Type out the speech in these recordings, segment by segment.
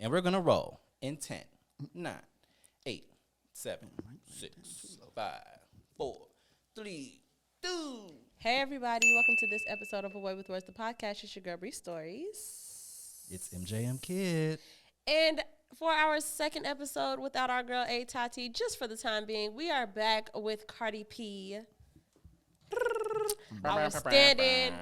And we're going to roll in 10, 9, 8, 7, 6, 5, 4, 3, 2. Hey, everybody. Welcome to this episode of Away with Words, the podcast. It's your girl, Bree Stories. It's MJM Kid. And for our second episode without our girl, A Tati, just for the time being, we are back with Cardi P, our stand-in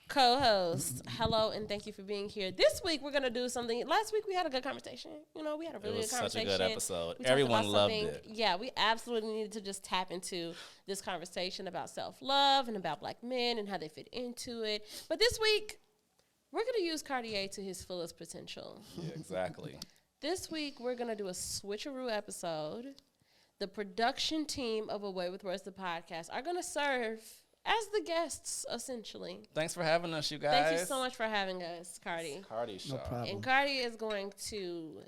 co-host. Hello, and thank you for being here. This week, we're going to do something. Last week, we had a good conversation. You know, we had a really good conversation. It was such a good episode. We Everyone loved it. Yeah, we absolutely needed to just tap into this conversation about self-love and about black men and how they fit into it. But this week, we're going to use Cartier to his fullest potential. Yeah, exactly. This week, we're going to do a switcheroo episode. The production team of Away with Words, the podcast, are going to serve as the guests, essentially. Thanks for having us, you guys. Thank you so much for having us, Cardi. Cardi show. No problem. And Cardi is going to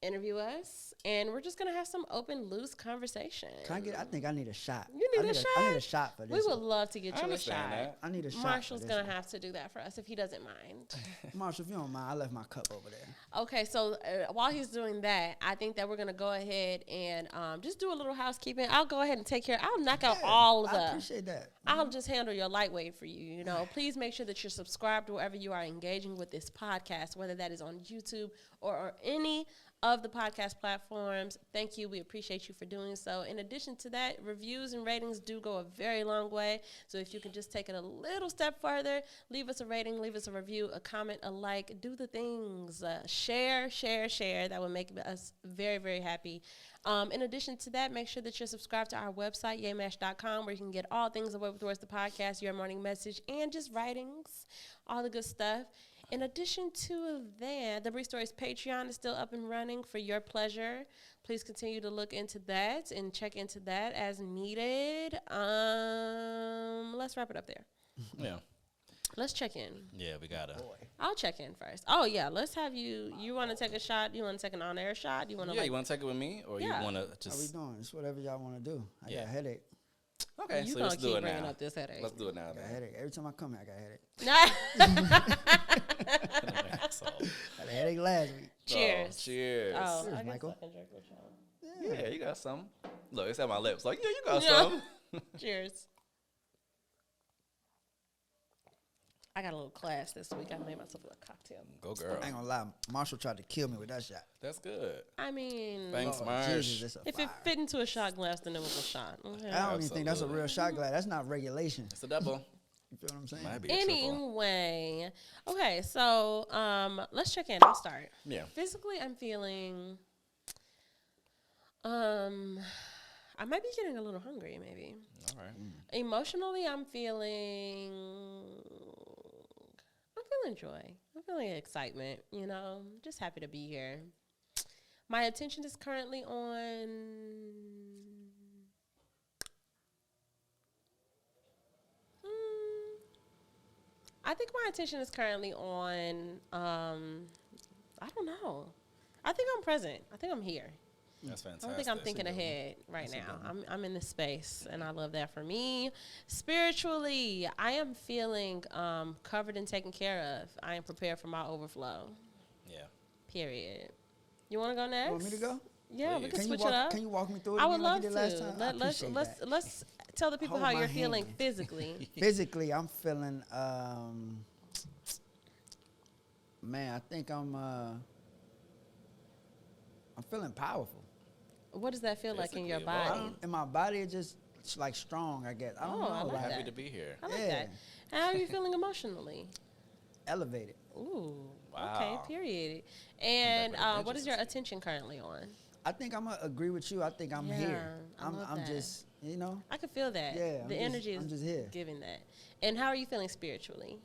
interview us, and we're just going to have some open, loose conversation. I think I need a shot. You need a shot? I need a shot for this. We would love to get you a shot. That. I need a shot. Marshall's going to have to do that for us if he doesn't mind. Marshall, if you don't mind, I left my cup over there. Okay, so while he's doing that, I think that we're going to go ahead and just do a little housekeeping. I'll go ahead and take care. I'll knock out all of the. I appreciate that. I'll just handle your lightweight for you. You know, please make sure that you're subscribed wherever you are engaging with this podcast, whether that is on YouTube or any of the podcast platforms. Thank you. We appreciate you for doing so. In addition to that, reviews and ratings do go a very long way. So if you can just take it a little step further, leave us a rating, leave us a review, a comment, a like, do the things. Share. That would make us very, very happy. In addition to that, make sure that you're subscribed to our website, yaymash.com, where you can get all things Away with Words, the podcast, your morning message, and just writings, all the good stuff. In addition to that, the Bree Stories Patreon is still up and running for your pleasure. Please continue to look into that and check into that as needed. Let's wrap it up there. Yeah. Let's check in. Yeah, we got to. I'll check in first. Oh, yeah. Let's have you. You want to take a shot? You want to take an on-air shot? You want to? Yeah, you want to take it with me? Or you want to just. How we doing? It's whatever y'all want to do. I got a headache. Okay, you so gonna let's do keep it bringing now. up this headache. Let's do it now. I got a headache. Every time I come here, I got a headache. Asshole. Got a headache last week. Cheers. Oh, cheers. Oh, Cheers, I guess Michael. I can drink with y'all. Yeah, you got some. Look, it's at my lips. Like, yeah, you got Yeah. some. Cheers. I got a little class this week. I made myself a cocktail. Go, girl. I ain't gonna lie. Marshall tried to kill me with that shot. That's good. I mean, Thanks, Lord Marsh. Jesus, it's a if fire. it fit into a shot glass, then it was a shot. Okay. I don't even think that's a Absolutely. real shot glass. That's not regulation. It's a double. You feel what I'm saying? Might be a triple. Anyway, okay, so let's check in. I'll start. Yeah. Physically, I'm feeling, I might be getting a little hungry, maybe. All right. Emotionally, I'm feeling joy. I'm feeling excitement, you know. Just happy to be here. My attention is currently on I think my attention is currently on I don't know. I think I'm present. I think I'm here. That's I fantastic. don't think I'm thinking ahead right now. I'm in this space, and I love that for me. Spiritually, I am feeling covered and taken care of. I am prepared for my overflow. Yeah. Period. You want to go next? You want me to go? Yeah, we Please. can Can switch you walk? it up. Can you walk me through it? I would again love like you did last to. time? I appreciate that. Let's tell the people Hold how my you're feeling hand. physically. Physically, I'm feeling. Man, I think I'm feeling powerful. What does that feel like in your Physically, body? wow. In my body, it's like strong. I guess I don't Oh, know. I like like Happy that. to be here. I like Yeah. that. And how are you feeling emotionally? elevated. Ooh. Wow. Okay, period. And Congratulations. what is your attention currently on? I think I'm gonna agree with you. I think I'm Yeah, here. I love I'm that. just, you know. I can feel that. Yeah, The energy I'm is just here. giving that. And how are you feeling spiritually?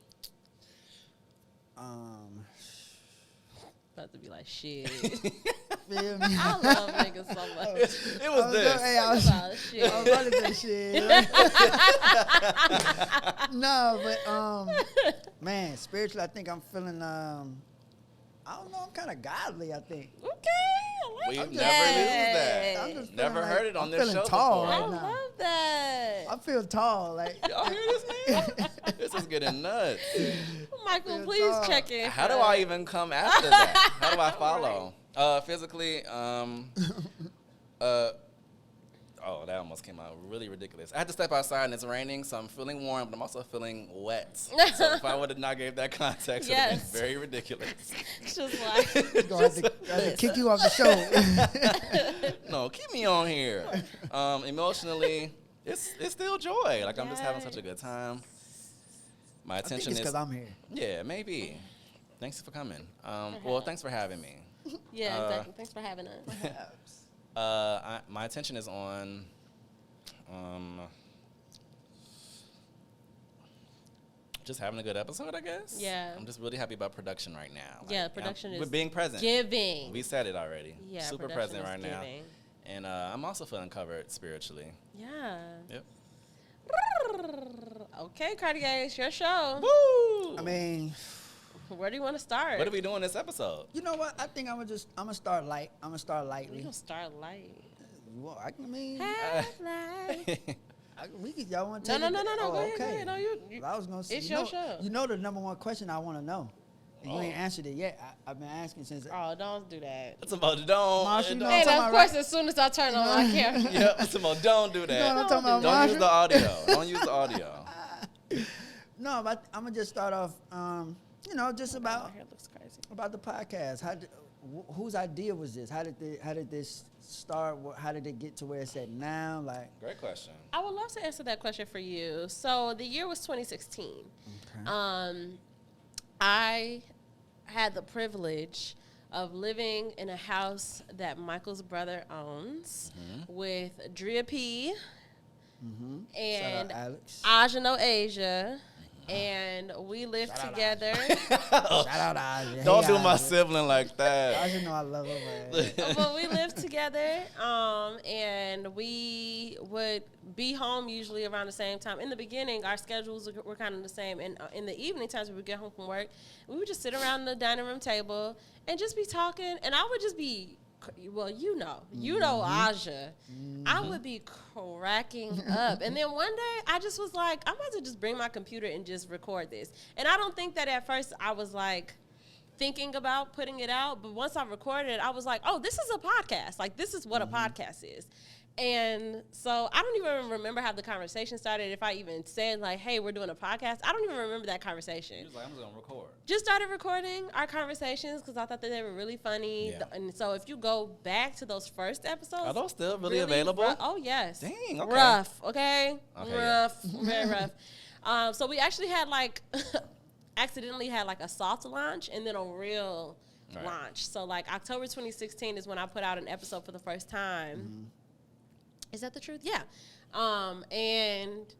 About to be like, shit. Feel me? I love niggas so much. It was this. Hey, I was About shit. about to say shit. No, but man, spiritually, I think I'm feeling I don't know. I'm kind of godly. I think. Okay. We've never used Yes. that. I'm just Never feeling heard like it on I'm this feeling show tall before. I right now. love that. I feel tall. Like Y'all hear this, man? This is getting nuts. Michael, feel please tall. check in. How for do I us. even come after that? How do I follow? Physically, oh, that almost came out really ridiculous. I had to step outside and it's raining, so I'm feeling warm, but I'm also feeling wet. So if I would have not gave that context, it would have Yes. been very ridiculous. It's just like gonna have to kick you off the show. No, keep me on here. Emotionally, it's still joy. Like, I'm just having such a good time. My I think attention it's is... because I'm here. Yeah, maybe. Thanks for coming. Well, thanks for having me. yeah, exactly. Thanks for having us. My attention is on just having a good episode, I guess. Yeah. I'm just really happy about production right now. Yeah, Like, production we're is being present. Giving. We said it already. Yeah, super production present is right now. giving. And I'm also feeling covered spiritually. Yeah. Yep. Okay, Carde, it's your show. Woo! I mean, Where do you want to start? What are we doing this episode? you know what? I think I'm gonna start light. I'm gonna start We lightly. gonna start light. Well, I mean, Have light. y'all want to No, take no, it? no, no, no. Oh, Go ahead, okay. go ahead. No, you Well, I was gonna say, it's you your know, show. You know the number one question I want to know. And you Oh. ain't answered it yet. I've been asking since. Oh, don't do that. It's about don't. Marsh, you know don't- I'm And talking of about, course, right? as soon as I turn on my camera. Yep, it's about don't do You know what I'm that. talking about, Don't use Marsha? the audio. Don't use the audio. No, but I'm gonna just start off. Just My about hair looks crazy. the podcast. Whose idea was this? How did this start? How did it get to where it's at now? Like, Great question. I would love to answer that question for you. So the year was 2016. okay. I had the privilege of living in a house that Michael's brother owns with Drea P and Shout out Alex. Ajano Asia. And we lived Shout out together. Shout out Aja. Don't Hey, do my Aja. sibling like that. Aja know I love her, man. But we lived together, and we would be home usually around the same time. In the beginning, our schedules were kind of the same, and in the evening times, we would get home from work. We would just sit around the dining room table and just be talking, and I would just be, well, you know Aja. I would be cracking up. And then one day, I just was like, I'm about to just bring my computer and just record this. And I don't think that at first I was like, thinking about putting it out, but once I recorded it, I was like, oh, this is a podcast. Like, this is what a podcast is. And so I don't even remember how the conversation started, if I even said, like, hey, we're doing a podcast. I don't even remember that conversation. He was like, I'm just going to record. Just started recording our conversations because I thought that they were really funny. Yeah. And so if you go back to those first episodes. Are those still really available? Oh, yes. Dang, okay. Rough, okay? Okay, Rough, very rough. So we actually had, like, accidentally had, like, a soft launch and then a real Right. launch. So, like, October 2016 is when I put out an episode for the first time. Is that the truth? Yeah. And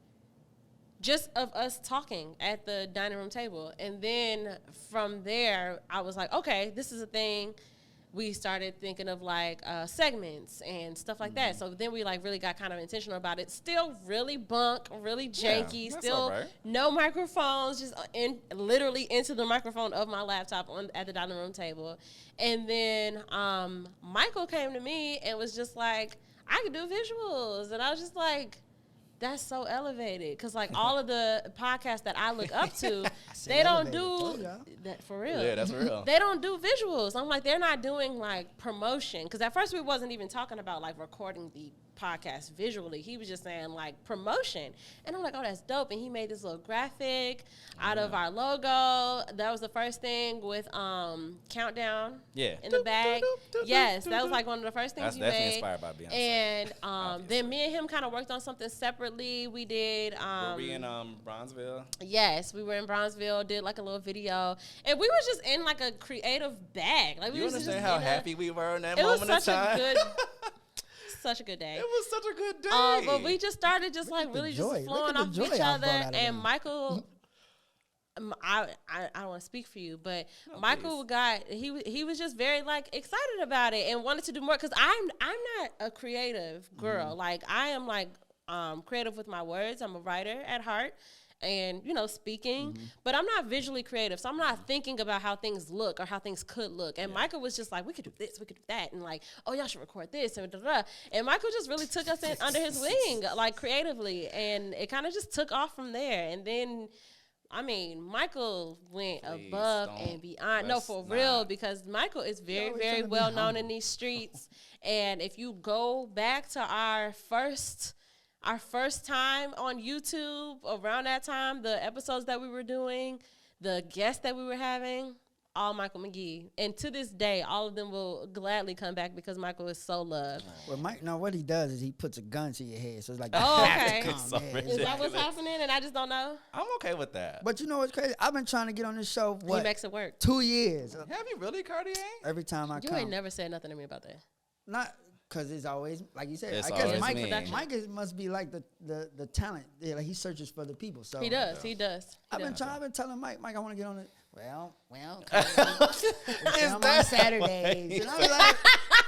just of us talking at the dining room table. And then from there, I was like, okay, this is a thing. We started thinking of like segments and stuff like that. So then we like really got kind of intentional about it. Still really bunk, really janky. Yeah, that's still all right. no microphones, just literally into the microphone of my laptop at the dining room table. And then Michael came to me and was just like, I could do visuals. And I was just like, that's so elevated. Because, like, all of the podcasts that I look up to, they don't elevated. do Told y'all. that for real. Yeah, that's real. They don't do visuals. I'm like, they're not doing, like, promotion. Because at first we wasn't even talking about, like, recording the podcast visually. He was just saying, like, promotion. And I'm like, oh, that's dope. And he made this little graphic out of our logo. That was the first thing with Countdown Yeah. in the bag. Yes, that was, like, one of the first things That's you definitely made. inspired by Beyonce. And Obviously. then me and him kind of worked on something separately. We did. Were we in Bronzeville? Yes, we were in Bronzeville. Did like a little video, and we were just in like a creative bag. Like we You was just understand how in happy we were in that It was moment of such time? a good, such a good day. It was such a good day. But we just started just Look like at the really joy. just Look flowing at the off joy each I other. brought out of And them. Michael, I don't want to speak for you, but Michael he was just very like excited about it and wanted to do more because I'm not a creative girl. Like I am like creative with my words. I'm a writer at heart. and, you know, speaking, but I'm not visually creative. So I'm not thinking about how things look or how things could look. And Michael was just like, we could do this, we could do that. And like, oh, y'all should record this. And, and Michael just really took us in under his wing, like creatively. And it kind of just took off from there. And then, I mean, Michael went above and beyond. No, for real, because Michael is very, very well known in these streets. And if you go back to our first time on YouTube, around that time, the episodes that we were doing, the guests that we were having, all Michael McGee. And to this day, all of them will gladly come back because Michael is so loved. Well, Mike, no, what he does is he puts a gun to your head. So it's like, oh, okay. Is that what's happening and I just don't know? I'm okay with that. But you know what's crazy? I've been trying to get on this show, He makes it work. 2 years. Have you really, Carde? Every time I come. You ain't never said nothing to me about that. Not because it's always, like you said, It's I guess always Mike, me. Mike must be like the talent. Yeah, like he searches for the people. So He does. I've been telling Mike, I want to get on it. Well, Is I'm on Saturdays. And I was like,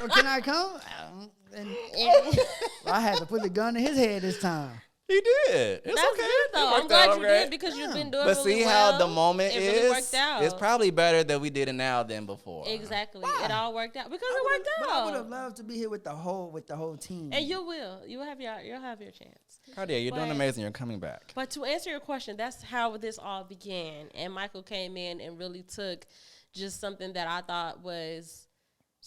well, can I come? I had to put the gun in his head this time. He did. It's That's okay. good, though. I'm glad you did because you've been doing But really see well. how the moment it is? really worked out. It's probably better that we did it now than before. Exactly. Why? It all worked out because it worked out. But I would have loved to be here with the whole team. And you will. You'll have your chance. Carde, you're doing amazing. You're coming back. But to answer your question, that's how this all began. And Michael came in and really took just something that I thought was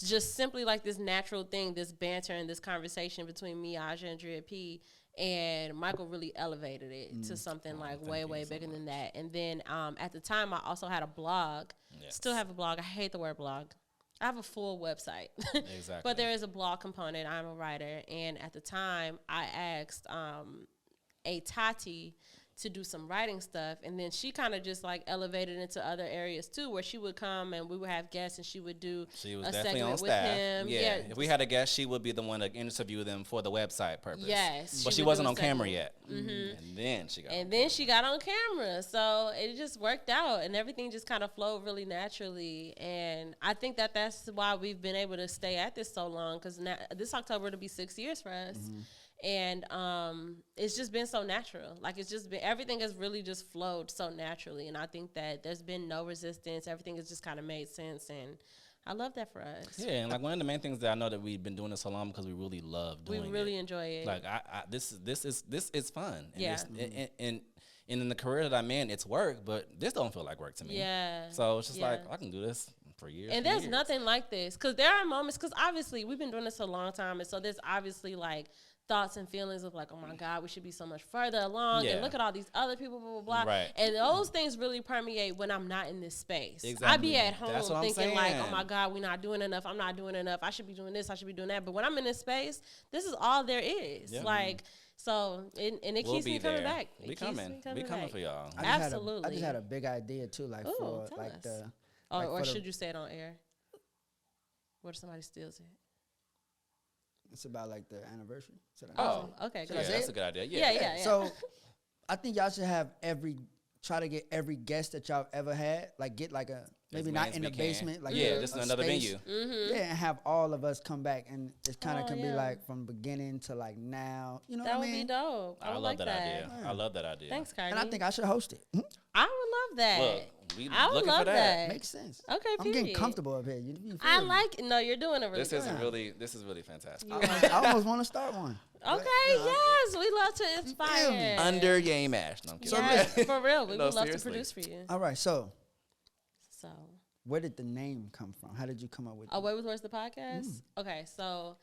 just simply like this natural thing, this banter and this conversation between me, Aja, and Drea P. And Michael really elevated it to something like way bigger than that. And then at the time, I also had a blog. Yes. Still have a blog. I hate the word blog. I have a full website. Exactly. But there is a blog component. I'm a writer. And at the time, I asked a Tati to do some writing stuff, and then she kind of just like elevated into other areas too, where she would come and we would have guests and she would do she was a definitely segment on with staff. him. Yeah, if we had a guest, she would be the one to interview them for the website purpose. Yes, but she wasn't on camera yet. And then she got on camera, so it just worked out, and everything just kind of flowed really naturally. And I think that that's why we've been able to stay at this so long, because now this October it'll be 6 years for us. And it's just been so natural. Like, it's just been, everything has really just flowed so naturally. And I think that there's been no resistance. Everything has just kind of made sense. And I love that for us. Yeah, and like one of the main things that I know that we've been doing this so long because we really love doing it. We really enjoy it. Like, this is fun. And yeah. And in the career that I'm in, it's work, but this don't feel like work to me. Yeah. So it's just like, I can do this for years. And there's nothing like this. Because there are moments, because obviously we've been doing this a long time. And so there's obviously like thoughts and feelings of like, oh my God, we should be so much further along. And look at all these other people, blah, blah, blah. Right. And those things really permeate when I'm not in this space. Exactly. I be at home thinking saying. like, oh my God, we're not doing enough. I'm not doing enough. I should be doing this. I should be doing that. But when I'm in this space, this is all there is. Yep. Like, so, and it keeps me coming back. We coming for y'all. Absolutely. I just had a big idea too, like for like us. Or should you say it on air? What if somebody steals it? It's about like the anniversary. Okay. Yeah, that's a good idea. Yeah. So I think y'all should have try to get every guest that y'all ever had, like get like a, maybe not in the basement, like just another space. venue. Yeah, and have all of us come back, and it kind of can be like from beginning to like now. You know what I mean? That would be dope. I would love like that idea. I love that idea. Thanks, Carde. And I think I should host it. I would love that. Look, we I would looking love for that. Makes sense. Okay, I'm getting comfortable up here. You I like it. No, you're doing it really This good. is really fantastic. I almost want to start one. Okay, yes, we love to inspire. Under Yay Mash. No, I'm kidding. Yes, for real. We No, would love to seriously. produce for you. All right, so So, where did the name come from? How did you come up with it? Away with Words, the podcast? Okay, so,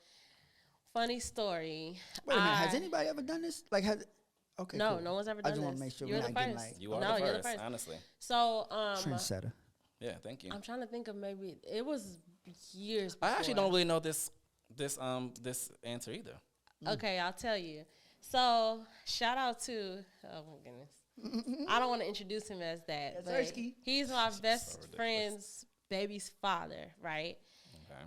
funny story. Wait a minute, has anybody ever done this? Like, okay, No, cool. no one's ever done this. I just want to make sure You're we're the not getting first. like You are No, the you're the first, first. honestly. So, trendsetter. Yeah, thank you. I'm trying to think of maybe, it was years before. I actually don't really know this answer either. Okay, I'll tell you. So, shout out to, oh my goodness. I don't want to introduce him as that, but he's my best friend's baby's father, right? Okay.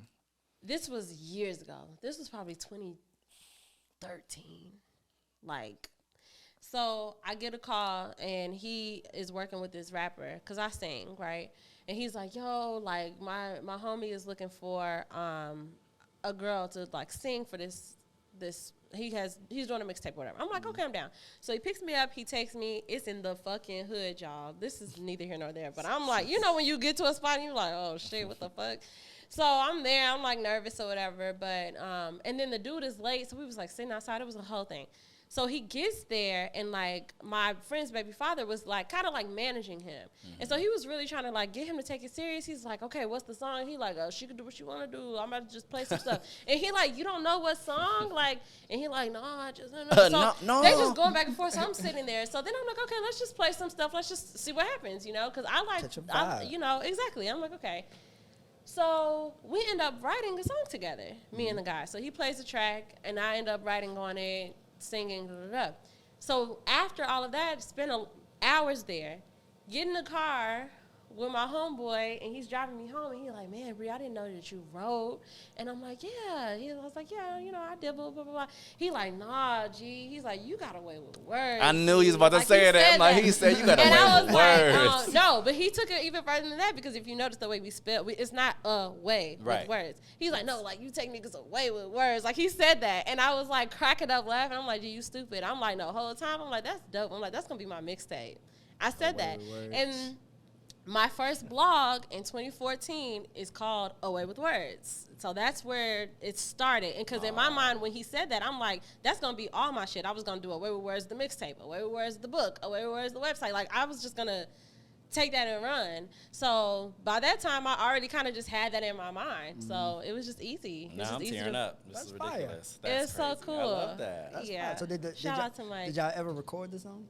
This was years ago. This was probably 2013. Like, so I get a call, and he is working with this rapper, because I sing, right? And he's like, yo, like, my homie is looking for a girl to, like, sing for this he's doing a mixtape or whatever. I'm like, okay, I'm down. So he picks me up, he takes me. It's in the fucking hood, y'all. This is neither here nor there. But I'm like, you know when you get to a spot and you're like, oh shit, what the fuck? So I'm there, I'm like nervous or whatever. But and then the dude is late, so we was like sitting outside. It was a whole thing. So he gets there, and like my friend's baby father was like kind of like managing him, and so he was really trying to like get him to take it serious. He's like, okay, what's the song? He like, oh, she can do what she want to do. I'm about to just play some stuff. And he like, you don't know what song? Like, and he like, no, I just don't know. So no. they just going back and forth. So I'm sitting there. So then I'm like, okay, let's just play some stuff. Let's just see what happens, you know? Because you know, exactly. I'm like, okay. So we end up writing a song together, me and the guy. So he plays the track, and I end up writing on it, singing, blah, blah, blah. So after all of that, spent hours there, get in the car with my homeboy, and he's driving me home, and he's like, man, Bree, I didn't know that you wrote. And I'm like, yeah. I was like, yeah, you know, I did, blah, blah, blah. He like, nah, G. He's like, you got away with words. I knew he was about to say that. Like, he said, you got away with words. No, but he took it even further than that, because if you notice the way we spell, it's not way with words. He's like, no, like, you take niggas away with words. Like, he said that. And I was like cracking up laughing. I'm like, G, you stupid. I'm like, no, whole time. I'm like, that's dope. I'm like, that's going to be my mixtape. I said that. And my first blog in 2014 is called Away with Words. So that's where it started. And because in my mind, when he said that, I'm like, that's going to be all my shit. I was going to do Away with Words, the mixtape, Away with Words, the book, Away with Words, the website. Like, I was just going to take that and run. So by that time, I already kind of just had that in my mind. So it was just easy. Now I'm tearing up. This is ridiculous. It's so cool. I love that. That's yeah. fire. So shout out to Mike. Did y'all ever record the song?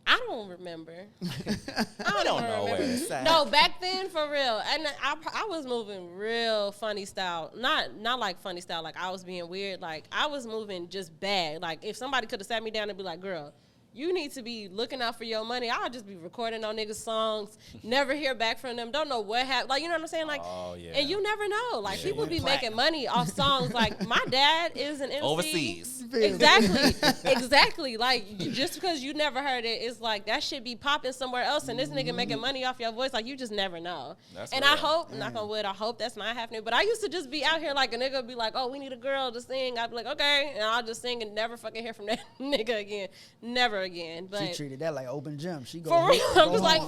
I don't remember. I don't know where it's at. No, back then, for real. And I was moving real funny style. Not like funny style, like I was being weird. Like, I was moving just bad. Like, if somebody could have sat me down and be like, girl, you need to be looking out for your money. I'll just be recording on niggas' songs, never hear back from them, don't know what happened. Like, you know what I'm saying? Like, and you never know. Like, people be making money off songs. Like, my dad is an MC. Overseas. Exactly. Like, just because you never heard it, it's like that shit be popping somewhere else, and this nigga making money off your voice. Like, you just never know. That's and real. I hope, knock on wood, I hope that's not happening. But I used to just be out here like a nigga would be like, oh, we need a girl to sing. I'd be like, okay. And I'll just sing and never fucking hear from that nigga again. Never again. But she treated that like open gym. She go for real. I'm just like,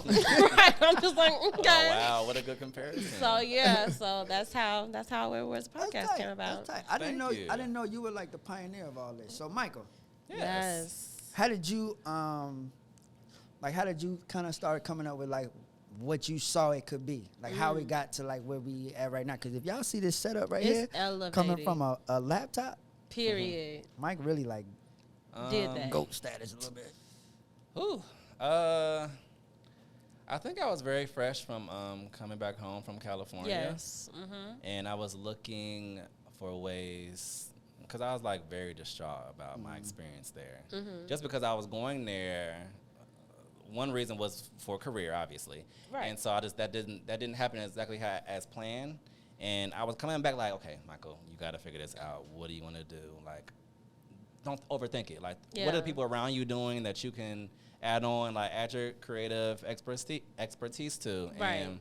right. I'm just like, okay. Oh, wow, what a good comparison. So yeah, so that's how Where Was the Podcast came about. I didn't know you were like the pioneer of all this. So Michael, yes. How did you kind of start coming up with like what you saw it could be, like how it got to like where we at right now? Because if y'all see this setup right here, elevated. Coming from a laptop, period. Mike really like did that GOAT status a little bit. Ooh, I think I was very fresh from coming back home from California. Yes. And I was looking for ways, because I was like very distraught about my experience there. Just because I was going there, one reason was for career, obviously. Right. And so that didn't happen exactly as planned. And I was coming back like, okay, Michael, you got to figure this out. What do you want to do? Like, don't overthink it. Like, what are the people around you doing that you can add on, like, add your creative expertise to? Right. And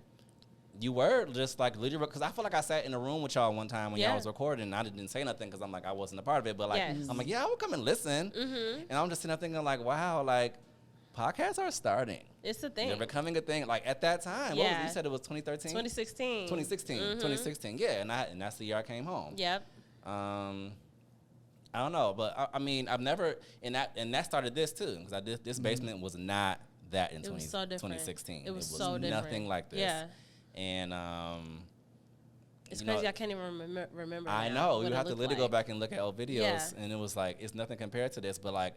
you were just, like, literally, because I feel like I sat in a room with y'all one time when y'all was recording, and I didn't say nothing because I'm like, I wasn't a part of it. But, like, I'm like, yeah, I would come and listen. And I'm just sitting there thinking, like, wow, like, podcasts are starting. It's a thing. They're becoming a thing. Like, at that time, you said it was 2013? 2016. 2016, yeah. And that's the year I came home. Yep. I don't know, but I mean, I've never, and that started this too, because this basement was not that in 2016. It was so different. Nothing like this. Yeah. And it's crazy. I can't even remember. I know. You have to literally go back and look at old videos, and it was like, it's nothing compared to this. But like,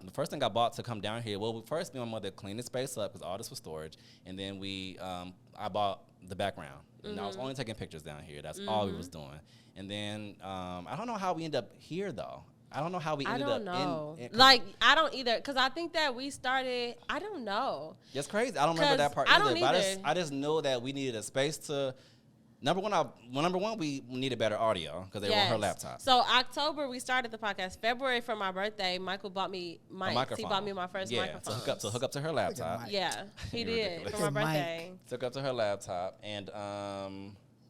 the first thing I bought to come down here, first me and my mother cleaned the space up because all this was storage, and then I bought the background, and I was only taking pictures down here. That's all we was doing. And then I don't know how we end up here though. I don't know how we ended up in I don't either, because I think that we started, I don't know. It's crazy. I don't remember that part either. But I just know that we needed a space to. Number one, we needed better audio because they were on her laptop. So October we started the podcast. February for my birthday, Michael bought me mics. He bought me my first microphone. To hook up to her laptop. Yeah, he did for my birthday. Took up to her laptop, and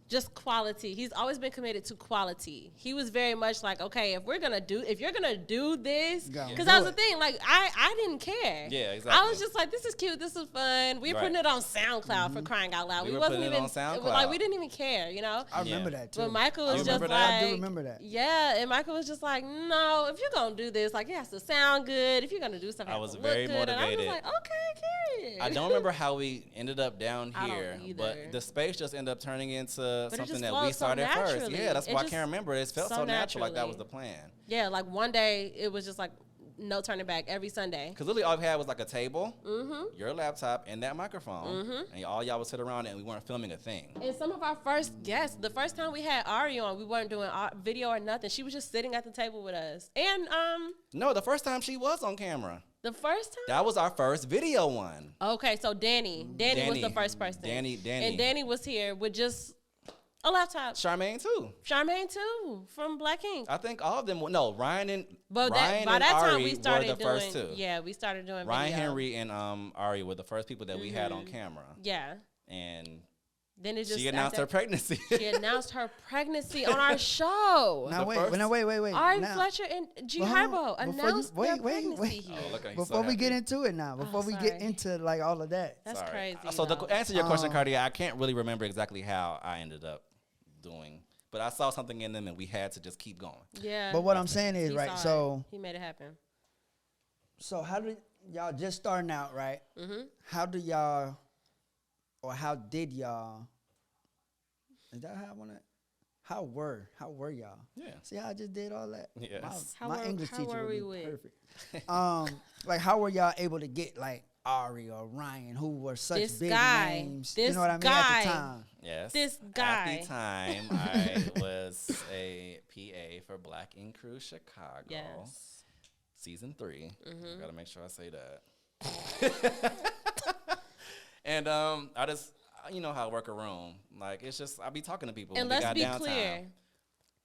just quality. He's always been committed to quality. He was very much like, okay, if you're gonna do this, because that was the thing. Like I didn't care. Yeah, exactly. I was just like, this is cute, this is fun. We were putting it on SoundCloud for crying out loud. We wasn't putting even it on SoundCloud. like we didn't even care, you know. I remember that too. But Michael was just like, I do remember that. Yeah, and Michael was just like, no, if you're gonna do this, like it has to sound good. If you're gonna do something, I was very look good. motivated. And I was just like, okay, period. I don't remember how we ended up down I don't here, either. but the space just ended up turning into But something that we started first. Yeah, that's why I can't remember. It felt so natural, like that was the plan. Yeah, like one day it was just like no turning back every Sunday. Because literally all we had was like a table, your laptop, and that microphone. And all y'all would sit around and we weren't filming a thing. And some of our first guests, the first time we had Ari on, we weren't doing video or nothing. She was just sitting at the table with us. And No, the first time she was on camera. the first time? That was our first video one. Okay, so Danny was the first person. Danny. And Danny was here with just a laptop. Charmaine too. Charmaine too, from Black Kink. I think all of them. No, Ryan and But Ryan by and that time Ari we started were the doing. first two. Yeah, we started doing Ryan video. Henry and Ari were the first people that we had on camera. Yeah. And Then it just she announced her pregnancy. She announced her pregnancy on our show. Now wait. Ari Now, Fletcher and G Well, Herbo before you- announced wait, their wait, pregnancy wait. here. Oh, look, he's before so we get happy. into it now, before we get sorry. into like all of that, That's Sorry. crazy. So to though. answer your question, Carde, I can't really remember exactly how I ended up doing, but I saw something in them and we had to just keep going. Yeah. but what I'm saying is He right. saw So it. He made it happen. how did y'all just starting out, right? Mm-hmm. How do y'all, or how did y'all? Is that how I want to? How were y'all? Yeah. See how I just did all that? Yes. My English how teacher were would we be with? perfect. Like how were y'all able to get like Ari or Ryan, who were such This big guy. names? This you know what I mean guy. at the time. Yes. This guy. At the time, I was a PA for Black Ink Crew Chicago. Yes. Season 3. Gotta make sure I say that. And I just, you know how I work a room. Like, it's just, I be talking to people. And when we let's got be downtown. clear.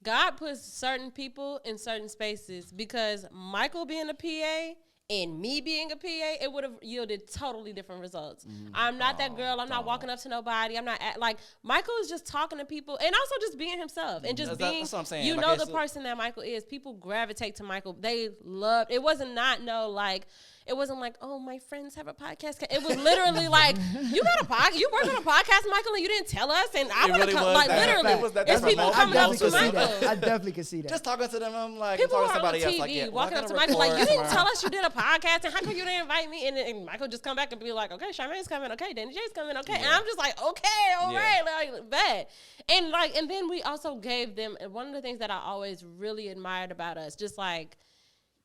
God puts certain people in certain spaces because Michael being a PA and me being a PA, it would have yielded totally different results. I'm not that girl. I'm not walking up to nobody. I'm not like Michael is just talking to people and also just being himself and just being. That's what I'm saying. You Like, know it's the person that Michael is. People gravitate to Michael. They love. It wasn't like. It wasn't like, oh, my friends have a podcast. It was literally like, you got a podcast. You work on a podcast, Michael, and you didn't tell us. And I want to come. Like literally, it's people coming up to Michael. I definitely could see that. Just talking to them, I'm like, People talking are to somebody on else. TV Like, yeah, walking up to Michael like, you didn't tell us you did a podcast, and how come you didn't invite me? And Michael just come back and be like, okay, Charmaine's coming, okay, Danny J's coming, okay, and I'm just like, okay, all right, like bet. And then we also gave them one of the things that I always really admired about us, just like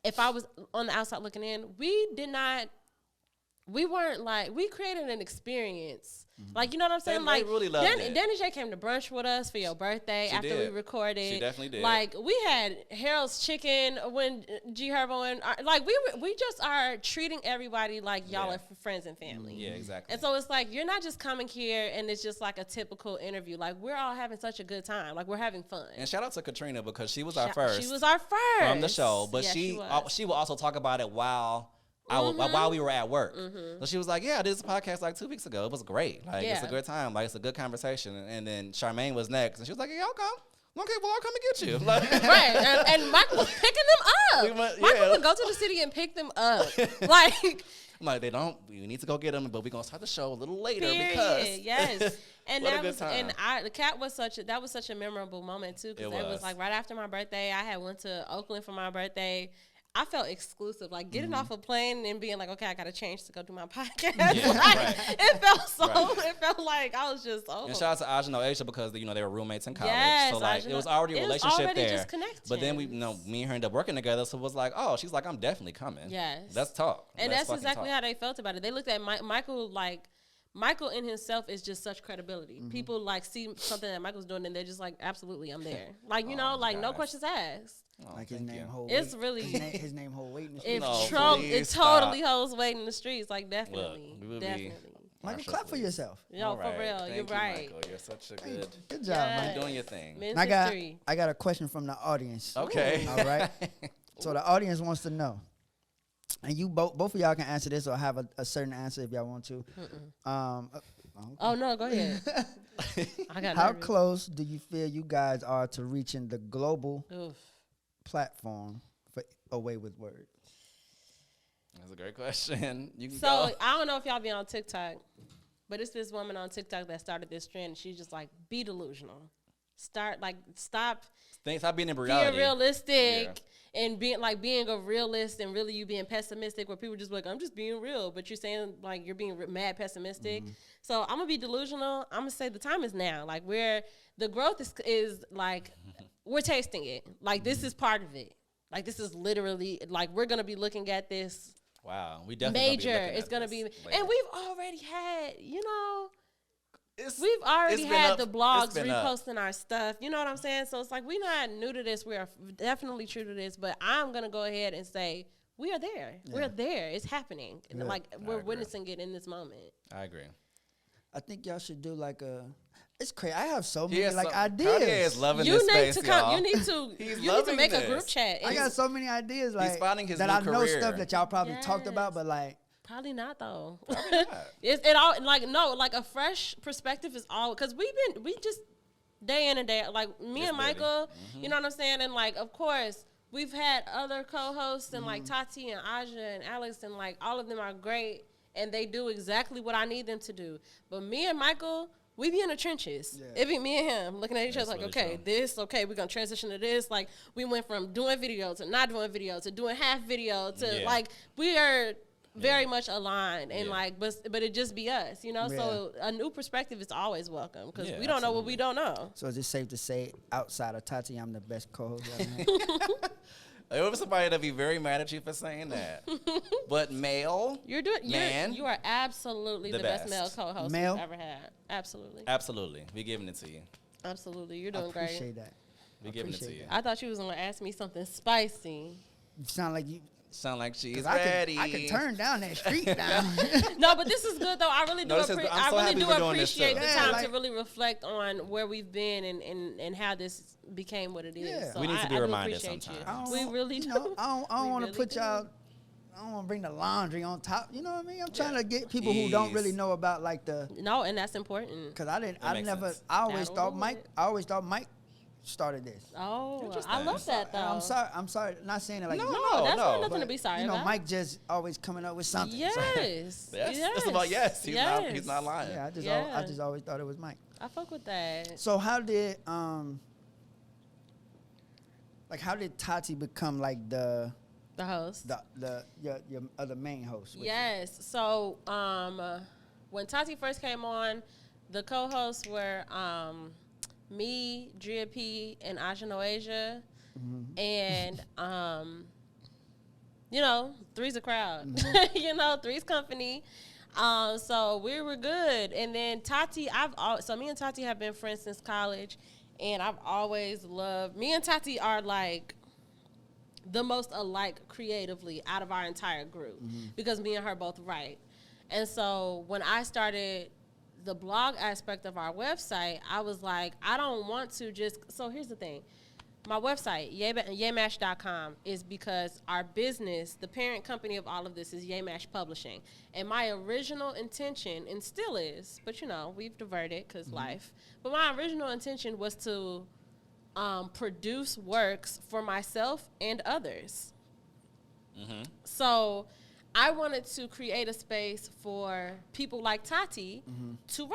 if I was on the outside looking in, we weren't like, we created an experience. Like, you know what I'm saying? They really loved it. Danny J came to brunch with us for your birthday She after did. we recorded. She definitely did. Like, we had Harold's Chicken when G Herbo and like we just are treating everybody like y'all are friends and family. Yeah, exactly. And so it's like you're not just coming here and it's just like a typical interview. Like, we're all having such a good time. Like, we're having fun. And shout out to Katrina because she was our first. She was our first from the show, but Yeah, she will also talk about it while we were at work. So she was like, yeah, I did this podcast like 2 weeks ago. It was great. Like, it's a good time. Like, it's a good conversation. And then Charmaine was next. And she was like, yeah, I'll come. Okay, well, I'll come and get you. Like, right. And Michael was picking them up. Michael would go to the city and pick them up. Like, I'm like, we need to go get them, but we're going to start the show a little later because. Yes. And What a that good was, time. and the cat was such a memorable moment too. Because it was like right after my birthday, I had went to Oakland for my birthday. I felt exclusive, like getting off a plane and being like, okay, I got to change to go do my podcast. Yeah, like, right. It felt so, it felt like I was just, And shout out to Ajna Aisha because, they were roommates in college. Yes, so, like, Ajna, it was already a relationship there. just connected. But then me and her ended up working together. So it was like, oh, she's like, I'm definitely coming. Yes. Let's talk. And Let's that's exactly talk. how they felt about it. They looked at Michael like, Michael in himself is just such credibility. People like see something that Michael's doing and they're just like, absolutely, I'm there. Like, no guys. questions asked. Oh, like his name hold It's weight. really his name hold weight in the streets. It totally holds weight in the streets. Like, definitely, Look, definitely. Michael, clap for yourself. Yo, All for right. real, Thank you're you, right. Michael. You're such a good. Good job, man. You're doing your thing. Men's I history. got a question from the audience. Okay. All right. So the audience wants to know, and you both of y'all can answer this or have a certain answer if y'all want to. Oh no, go ahead. I got How nervous. close do you feel you guys are to reaching the global Oof. platform for Away with Words? That's a great question. You can So go. I don't know if y'all be on TikTok, but it's this woman on TikTok that started this trend. She's just like, be delusional. Stop Stop being in reality. being realistic and being a realist and really you being pessimistic where people just like, I'm just being real, but you're saying like you're being mad pessimistic. So I'm gonna be delusional. I'm gonna say the time is now. Like the growth is like we're tasting it. Like this is part of it. Like this is literally like we're gonna be looking at this. Wow, we definitely Major. It's gonna be, and we've already had, we've already had the blogs reposting our stuff. You know what I'm saying? So it's like we're not new to this. We are definitely true to this. But I'm gonna go ahead and say we are there. Yeah. We're there. It's happening. Yeah. And like we're witnessing it in this moment. I agree. I think y'all should do like a. It's crazy. I have so many ideas. Carde is loving this space, y'all. You need to make a group chat. I got so many ideas he's finding his that new I know career. stuff that y'all probably talked about, but like probably not though. Probably not. it all like a fresh perspective is all because we just day in and day out, like me and Michael. You know what I'm saying? And like of course we've had other co-hosts and like Tati and Aja and Alex and like all of them are great and they do exactly what I need them to do. But me and Michael, we be in the trenches. Yeah. It be me and him looking at each other like, okay, we're going to transition to this. Like, we went from doing video to not doing video to doing half video to, like, we are very much aligned. And, like, but it just be us, So a new perspective is always welcome because we don't know what we don't know. So is it safe to say, outside of Tati, I'm the best co-host ever? There was somebody that'd be very mad at you for saying that. But male, you are absolutely the best male co-host we've ever had. Absolutely. We giving it to you. Absolutely. You're doing great. I appreciate that. We giving it to you. I thought you was going to ask me something spicy. You sound like you. Sound like she's ready. I could turn down that street now. No, but this is good though. I really do. I really do appreciate the time to really reflect on where we've been and how this became what it is. Yeah. So we need to be reminded sometimes. We really do. I don't want to put y'all. I don't want to bring the laundry on top. You know what I mean? I'm trying to get people who don't really know about like the. No, and that's important. Because I always thought Mike started this. Oh, I love that though. I'm sorry. Not saying it like no, that's nothing to be sorry about. Mike just always coming up with something. Yes. That's about He's not lying. Yeah, I just always thought it was Mike. I fuck with that. So how did Tati become like the host? Your other main host? Yes. So when Tati first came on, the co-hosts were me, Drea P, and Aja Noasia, and three's a crowd. Three's company. So we were good. And then Tati, me and Tati have been friends since college, and I've always loved. Me and Tati are like the most alike creatively out of our entire group because me and her both write. And so when I started the blog aspect of our website, I was like, I don't want to so here's the thing. My website, yaymash.com, is because our business, the parent company of all of this, is Yaymash Publishing. And my original intention, and still is, but we've diverted because life, but my original intention was to produce works for myself and others. So I wanted to create a space for people like Tati to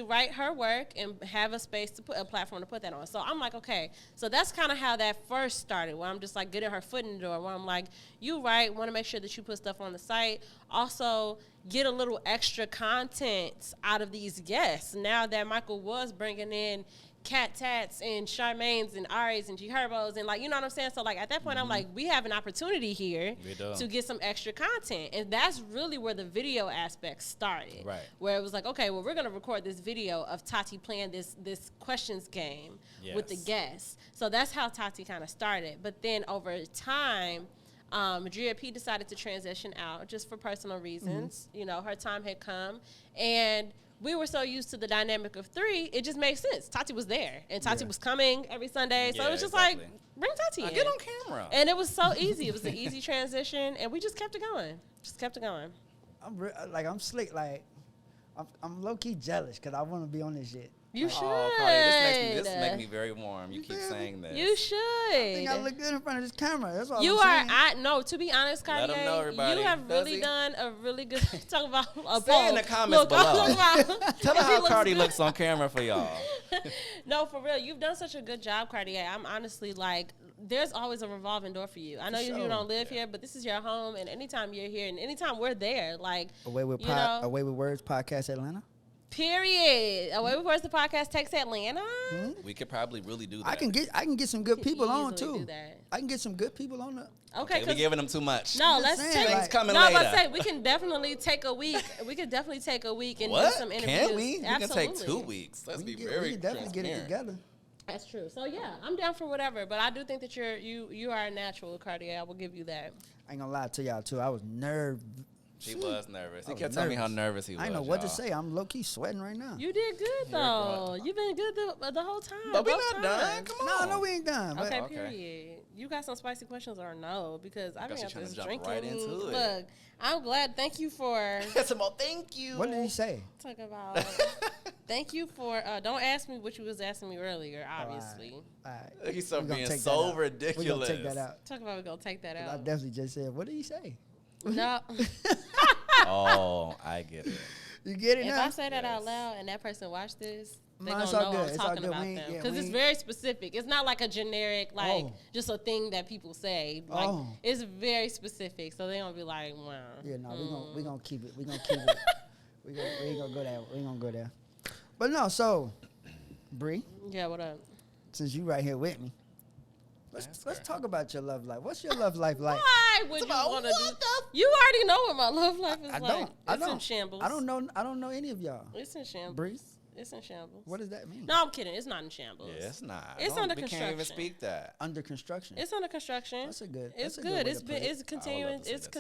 write her work and have a space to put a platform to put that on. So I'm like, okay. So that's kind of how that first started, where I'm just like getting her foot in the door, where I'm like, you write, want to make sure that you put stuff on the site. Also, get a little extra content out of these guests. Now that Michael was bringing in Cat Tats and Charmaine's and Ari's and G Herbos and you know what I'm saying? So at that point I'm like, we have an opportunity here to get some extra content. And that's really where the video aspect started. Right. Where it was like, okay, well, we're gonna record this video of Tati playing this questions game with the guests. So that's how Tati kind of started. But then over time, Drea P decided to transition out just for personal reasons. Her time had come, and we were so used to the dynamic of three, it just made sense. Tati was there, and Tati was coming every Sunday. So it was just like, bring Tati in. Get on camera. And it was so easy. It was an easy transition, and we just kept it going. I'm slick. I'm low key jealous because I want to be on this shit. You should. Oh, Cardi, this makes me very warm. You keep saying this. You should. I think I look good in front of this camera. That's what You I'm are. saying. No, to be honest, Cardi, Let 'em know, everybody. you have Does really he? done a really good. Talk about a Say poll. in the comments below. Tell her If he how looks Cardi good. looks on camera for y'all. No, for real, you've done such a good job, Cartier. I'm honestly like, there's always a revolving door for you. I know you don't live here, but this is your home, and anytime you're here, and anytime we're there, like Away with Words podcast Atlanta. Period. Away with Words, the podcast takes Atlanta. We could probably really do that. I can get some good people on easily too. do that. I can get some good people on the. Okay, we giving them too much. no, I'm let's just take. saying, Things coming no, later. let's say we can definitely take a week. We could definitely take a week and What? do some interviews. Can we? We can take 2 weeks. Let's be We very can definitely get it transparent. together. That's true. So yeah, I'm down for whatever. But I do think that you are a natural, Cartier. I will give you that. I ain't gonna lie to y'all too. I was nervous. He was nervous. He I was kept telling me how nervous. nervous he was. I know what to y'all. say. I'm low key sweating right now. You did good though. You've been good the whole time. But we both not done. times. Come on. No, we ain't done. But Okay, Okay. period. You got some spicy questions or no? Because I Guess got you're trying this to jump drinking. right into it. Look, I'm glad. Thank you for Thank you. what did he say? talk about. Thank you for. Don't ask me what you was asking me earlier. Obviously, All right. He's so We gonna being take so that out. ridiculous. We gonna take that out. talk about we're gonna take that I out. definitely just said, what did he say? No, Oh, I get it. You get it if now? I say that out Yes. loud and that person watch this, they No, gonna it's know all good. I'm It's all talking good. about We ain't- them yeah, because we it's ain't- very specific. It's not like a generic, like just a thing that people say. Like it's very specific, so they don't be like, wow. Yeah, no, we gonna keep it. We gonna keep it. we ain't gonna go there. We ain't gonna go there. But no, so Bree, Yeah, what up? since you right here with me, let's talk about your love life. What's your love life like? Why would you want to do? You already know what my love life is I like. don't. I It's in don't. shambles. I don't know. I don't know any of y'all. It's in shambles. Bree? It's in shambles. What does that mean? No, I'm kidding. It's not in shambles. Yeah, it's not. It's Don't- under we can't even construction. speak that. Under construction. It's under construction. That's a good. It's that's a good. way It's to been. put it. It's continuing. love to see It's that too.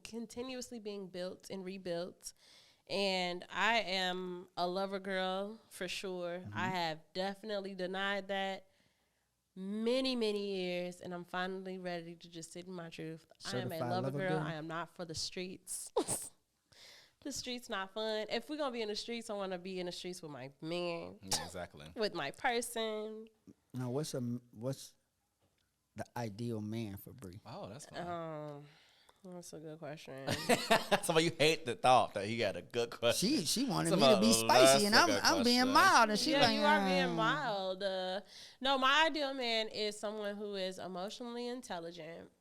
continuously being built and rebuilt. And I am a lover girl for sure. I have definitely denied that many years, and I'm finally ready to just sit in my truth. I am Certified a lover lover girl. girl? I am not for the streets. The streets not fun. If we're gonna be in the streets, I want to be in the streets with my man, Yeah, exactly. with my person. Now, what's the ideal man for Bree? Oh, that's fine. That's a good question. Somebody you hate the thought that he had a good question. She wanted Some me to of be the spicy, and less I'm good being question. mild, and she Yeah, like, you are being mild. No, my ideal man is someone who is emotionally intelligent,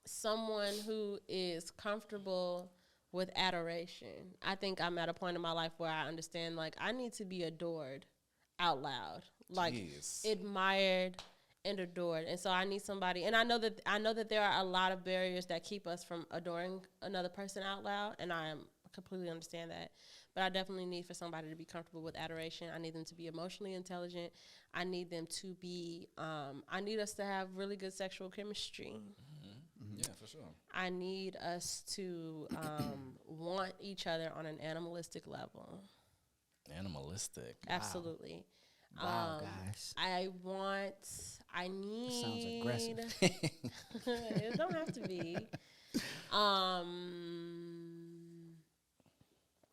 someone who is comfortable with adoration. I think I'm at a point in my life where I understand, like, I need to be adored out loud, like Jeez. admired and adored. And so I need somebody, and I know that there are a lot of barriers that keep us from adoring another person out loud, and I completely understand that. But I definitely need for somebody to be comfortable with adoration. I need them to be emotionally intelligent. I need them to be, I need us to have really good sexual chemistry. Yeah, for sure. I need us to want each other on an animalistic level. Animalistic. Absolutely. wow, guys. I need. Sounds aggressive. It don't have to be.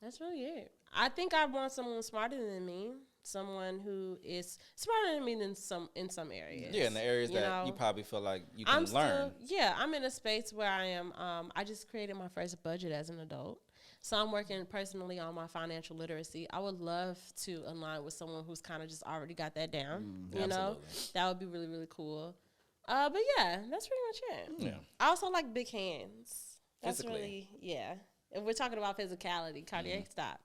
That's really it. I think I want someone smarter than me. Someone who is smarter than me in some areas. Yeah, in the areas that you probably feel like you can learn. I'm in a space where I am. I just created my first budget as an adult, so I'm working personally on my financial literacy. I would love to align with someone who's kind of just already got that down. You know, that would be really, really cool. But yeah, that's pretty much it. Yeah. I also like big hands. That's Physically. really If we're talking about physicality, Cartier, stop.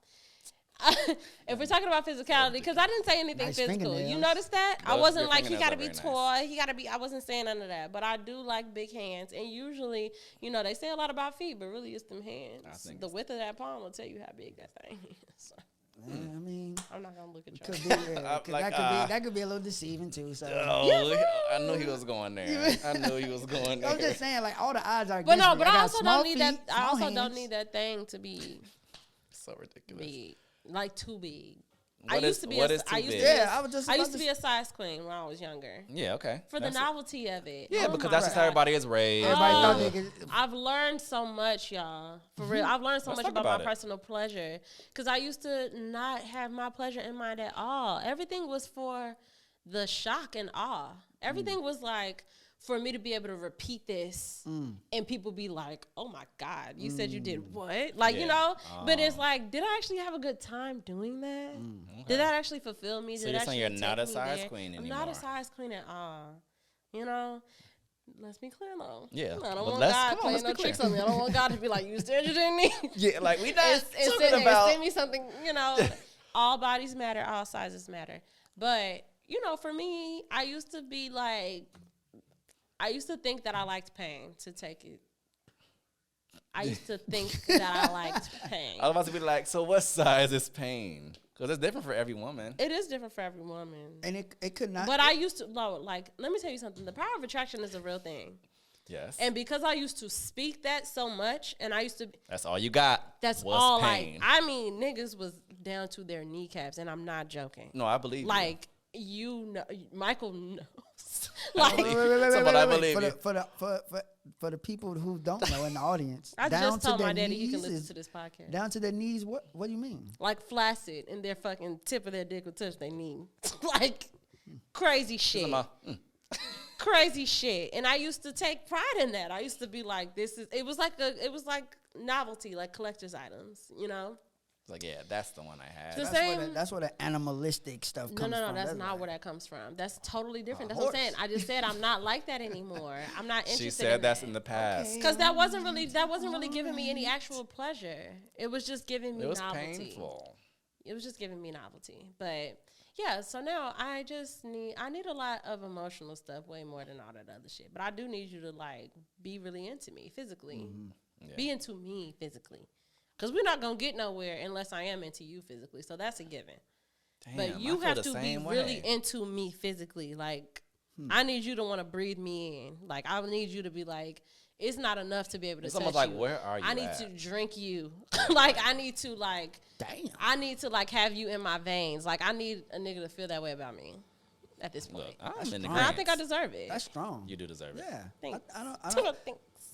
If we're talking about physicality, because I didn't say anything Nice physical. You fingernails. noticed that? I Those- wasn't your like, he fingernails got to are be very tall. nice. He got to be, I wasn't saying none of that. But I do like big hands. And usually, they say a lot about feet, but really it's them hands. think The width of that palm will tell you how big that thing is. So, Yeah, I mean, I'm not going to look at could you. be, yeah, Like, that could be a little deceiving too. So I knew he was going there. I knew he was going there. I'm just saying, like all the odds are. But against no, me. but I got also small don't need that. feet, I small also hands. don't need that thing to be So ridiculous. big, like too big. I used to be a size queen when I was younger. Yeah, okay. For the novelty of it. Yeah, because that's just how everybody is raised. I've learned so much, y'all. For real. I've learned so much about my personal pleasure. Because I used to not have my pleasure in mind at all. Everything was for the shock and awe. Everything was like, for me to be able to repeat this and people be like, oh my God, you said you did what? Like, you know, but it's like, did I actually have a good time doing that? Okay. Did that actually fulfill me? So you're saying you're not a size queen anymore? I'm not a size queen at all. You know, let's be clear though. Yeah. I don't want God playing no tricks on me. I don't want God to be like, you still interested me? Yeah, like we not and send me something, you know, all bodies matter, all sizes matter. But, you know, for me, I used to think that I liked pain to take it. I used to think that I liked pain. I was about to be like, so what size is pain? Because it's different for every woman. It is different for every woman. And it could not. But I used to, like, let me tell you something. The power of attraction is a real thing. Yes. And because I used to speak that so much, and I used to. That's all you got. That's all pain. I mean, niggas was down to their kneecaps, and I'm not joking. No, I believe like, you know, Michael knows. Like, for the people who don't know in the audience, I just told my daddy he can listen to this podcast. Down to their knees. What do you mean? Like flaccid, and their fucking tip of their dick would touch their knee. Like crazy shit. Crazy shit. And I used to take pride in that. I used to be like, it was like novelty, like collector's items, you know? Like, yeah, that's the one I had. That's where the animalistic stuff comes from. No, that's not where that comes from. That's totally different. That's what I'm saying. I just said I'm not like that anymore. I'm not interested in that. She said that's in the past. Because that wasn't really giving me any actual pleasure. It was just giving me novelty. It was painful. It was just giving me novelty. But, yeah, so now I need a lot of emotional stuff way more than all that other shit. But I do need you to, like, be really into me physically. Mm-hmm. Yeah. Be into me physically. Because we're not going to get nowhere unless I am into you physically. So that's a given. Damn, but you have to be really into me physically. Like, I need you to want to breathe me in. Like, I need you to be like, it's not enough to be able to touch you. It's almost like, where are you I need to drink you. Like, I need to, like, damn. I need to, like, have you in my veins. Like, I need a nigga to feel that way about me at this point. Look, I think I deserve it. That's strong. You do deserve it. Yeah. Thanks.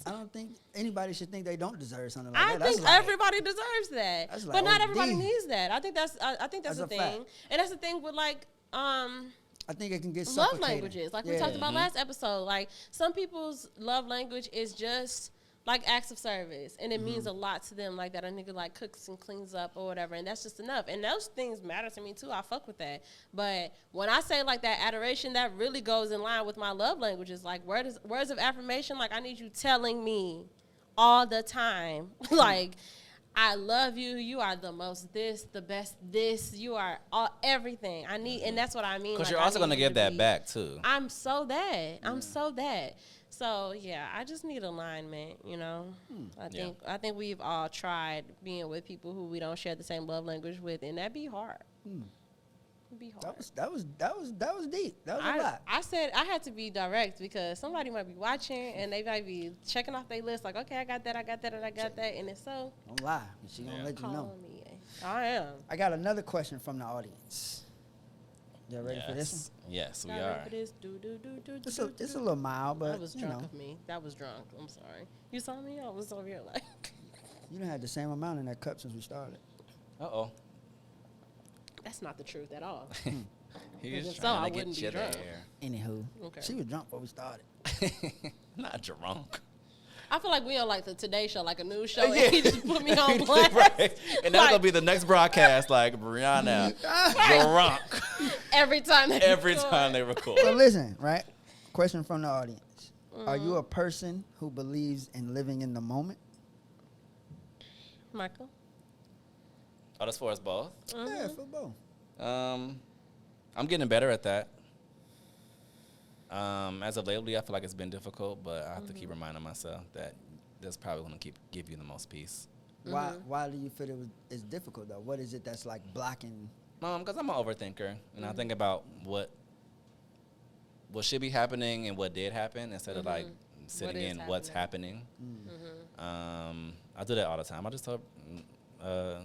I don't think anybody should think they don't deserve something like that. I think everybody deserves that, but not everybody needs that. I think that's the thing, fact. And that's the thing with like I think it can get love languages, like we talked about last episode. Like some people's love language is just like acts of service, and it means a lot to them. Like that a nigga like cooks and cleans up or whatever, and that's just enough. And those things matter to me too. I fuck with that. But when I say like that adoration, that really goes in line with my love languages. Like words of affirmation. Like I need you telling me all the time, like I love you. You are the most this, the best this. You are everything I need, and that's what I mean. Because you're also gonna give that back too. I'm so that. I'm so that. So yeah, I just need alignment, you know. I think we've all tried being with people who we don't share the same love language with, and that'd be hard. It'd be hard. That was deep. That was a lot. I said I had to be direct because somebody might be watching and they might be checking off their list like, okay, I got that, and I got that, and it's so. Don't lie, she gonna let you know. I am. I got another question from the audience. Y'all ready for this one? Yes, we are. Ready for this? It's a little mild, but that was drunk of me. That was drunk. I'm sorry. You saw me? I was over here like. You done had the same amount in that cup since we started. Uh-oh. That's not the truth at all. He was trying to get you there. Anywho, she was drunk before we started. Not drunk. I feel like we on like the Today Show, like a news show, and he just put me on blast. Right. And that's gonna be the next broadcast, like Brianna drunk. Every time they record. So listen, right? Question from the audience: Are you a person who believes in living in the moment? Michael. Oh, that's for us both. Yeah, for both. I'm getting better at that. As of lately, I feel like it's been difficult, but I have to keep reminding myself that that's probably going to give you the most peace. Why do you feel it's difficult, though? What is it that's, like, blocking? Because I'm an overthinker, and I think about what should be happening and what did happen instead of, like, sitting in what's happening. I do that all the time. I just told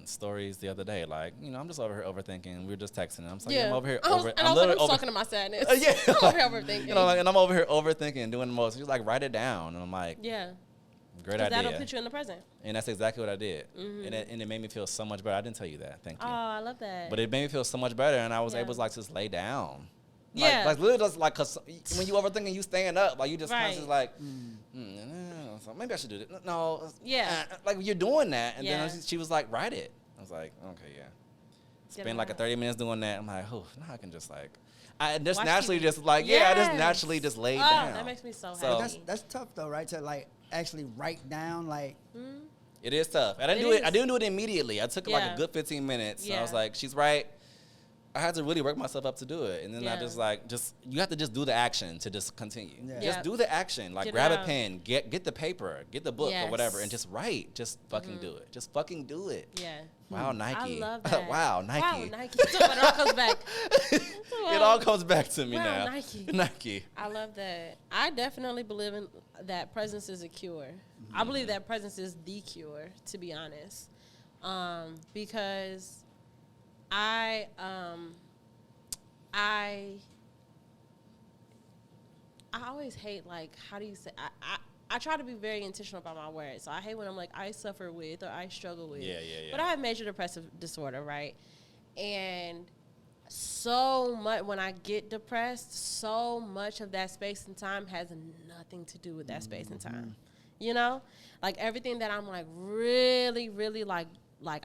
stories the other day. Like, you know, I'm just over here overthinking. We were just texting. And I'm like, yeah. I'm over here. I'm talking to my sadness. Yeah. I'm over here overthinking. You know, like, and I'm over here overthinking and doing the most. She's like, write it down. And I'm like, yeah. Great idea. That'll put you in the present. And that's exactly what I did. And it made me feel so much better. I didn't tell you that. Thank you. Oh, I love that. But it made me feel so much better. And I was able to, like, just lay down. Yeah. Like literally just, like, because when you overthinking, you stand up. Like, you just kind of just like, so maybe I should do this. No. Yeah. Like, you're doing that. And then she was like, write it. I was like, okay, yeah. Spend like 30 minutes doing that. I'm like, oh, now I can just like, I just naturally just like, I just naturally just laid down. That makes me so happy. That's tough though, right? To like actually write down like. It is tough. And I didn't do it immediately. I took like a good 15 minutes. And I was like, she's right. I had to really work myself up to do it. And then I just you have to just do the action to just continue. Yeah. Just do the action. Like grab a pen, get the paper, get the book or whatever, and just write. Just fucking do it. Just fucking do it. Yeah. Wow, Nike. I love that. Wow, Nike. Wow, Nike. So it all comes back. It all comes back to me now. Nike. I love that. I definitely believe in that presence is a cure. I believe that presence is the cure, to be honest. Because I always hate, like, how do you say, I try to be very intentional about my words. So I hate when I'm like, I suffer with or I struggle with. Yeah. But I have major depressive disorder, right? And so much, when I get depressed, so much of that space and time has nothing to do with that space and time. You know? Like, everything that I'm, like, really, really, like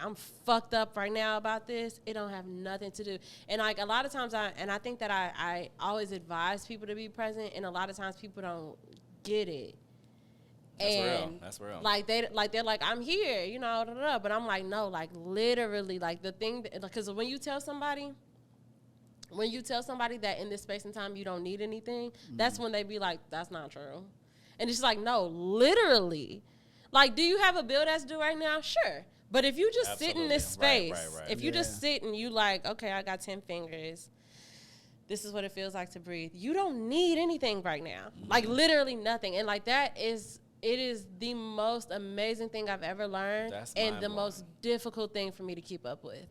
I'm fucked up right now about this, it don't have nothing to do. And like a lot of times I think that I always advise people to be present, and a lot of times people don't get it. That's real. Like they're like, I'm here, you know, but I'm like, no, like literally, like the thing, because when you tell somebody that in this space and time you don't need anything, that's when they be like, that's not true. And it's like, no, literally. Like, do you have a bill that's due right now? Sure. But if you just sit in this space, if you just sit and you like, okay, I got 10 fingers, this is what it feels like to breathe. You don't need anything right now. Like literally nothing. And like it is the most amazing thing I've ever learned, and the most difficult thing for me to keep up with.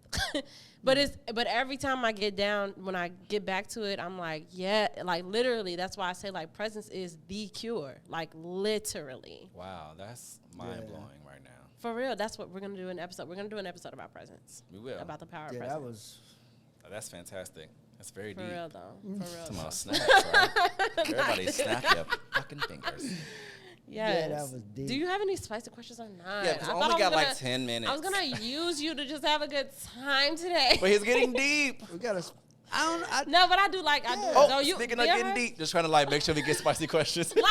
But every time I get down, when I get back to it, I'm like, yeah, like literally. That's why I say like presence is the cure, like literally. Wow, that's mind blowing right now. For real, that's what we're gonna do an episode. We're gonna do an episode about presence. We will. About the power of presence. That's fantastic. That's very deep. For real though. For real. Tomorrow snaps, right? Everybody snap your fucking fingers. Yes. Yeah, that was deep. Do you have any spicy questions or not? Yeah, because I only got like 10 minutes. I was going to use you to just have a good time today. But he's getting deep. We got to... No, but I do like... Oh, speaking of getting deep, just trying to like make sure we get spicy questions. No,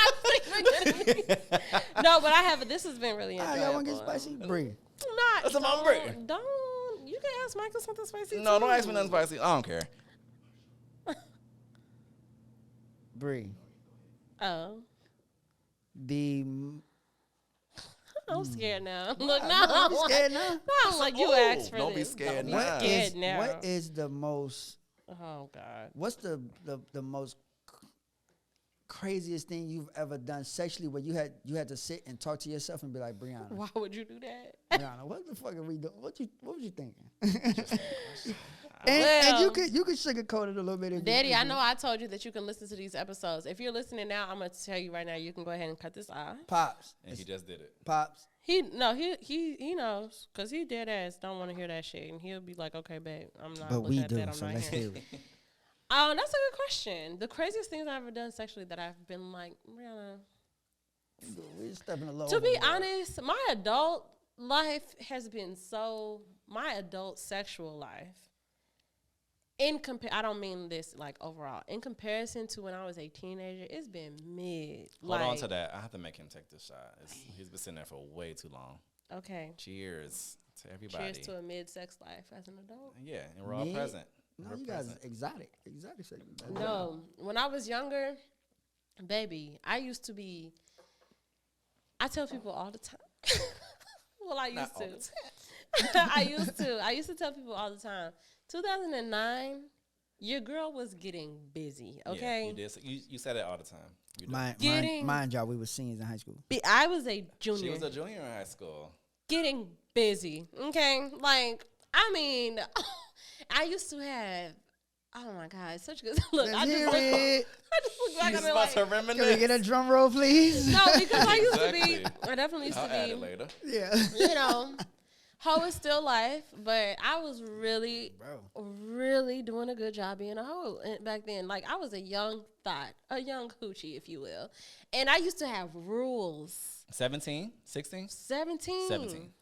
but I have... This has been really enjoyable. Y'all want to get spicy? Bree. That's a mom, Bree. Don't... You can ask Michael something spicy No, too. don't ask me nothing spicy. I don't care. Bree. Oh. I'm scared now. Look, no, I'm scared now. I'm like, you asked for don't this. Be scared now. What is the most... Oh, God. What's the most craziest thing you've ever done sexually where you had to sit and talk to yourself and be like, Brianna. Why would you do that? Brianna, what the fuck are we doing? What was you thinking? And you could sugarcoat it a little bit. Daddy, I know I told you that you can listen to these episodes. If you're listening now, I'm gonna tell you right now, you can go ahead and cut this off. Pops. And he just did it. Pops. He knows, because he dead ass don't want to hear that shit, and he'll be like, okay, babe, I'm not looking at that. I'm not hearing it. That's a good question. The craziest things I've ever done sexually that I've been like, Rihanna. We're stepping a little. To be honest, my adult life has been my adult sexual life. I don't mean this like overall. In comparison to when I was a teenager, it's been mid. Hold on to that. I have to make him take this shot. He's been sitting there for way too long. Okay. Cheers to everybody. Cheers to a mid-sex life as an adult. Yeah, and we're all present. No, you guys exotic sex. No, when I was younger, baby, I tell people all the time. Well, I used to. I used to tell people all the time. 2009, your girl was getting busy, okay? Yeah, you did. You said it all the time. Mind y'all, we were seniors in high school. I was a junior. She was a junior in high school. getting busy. Okay, like I mean, I used to have. Oh my God, it's such a good look. I just look back at it like. Can we get a drum roll, please? No, because I used to be. I definitely used I'll to add be. it later. Yeah. You know, hoe is still life, but I was really doing a good job being a hoe back then. Like I was a young thought, a young hoochie, if you will, and I used to have rules. 17, 16? 17.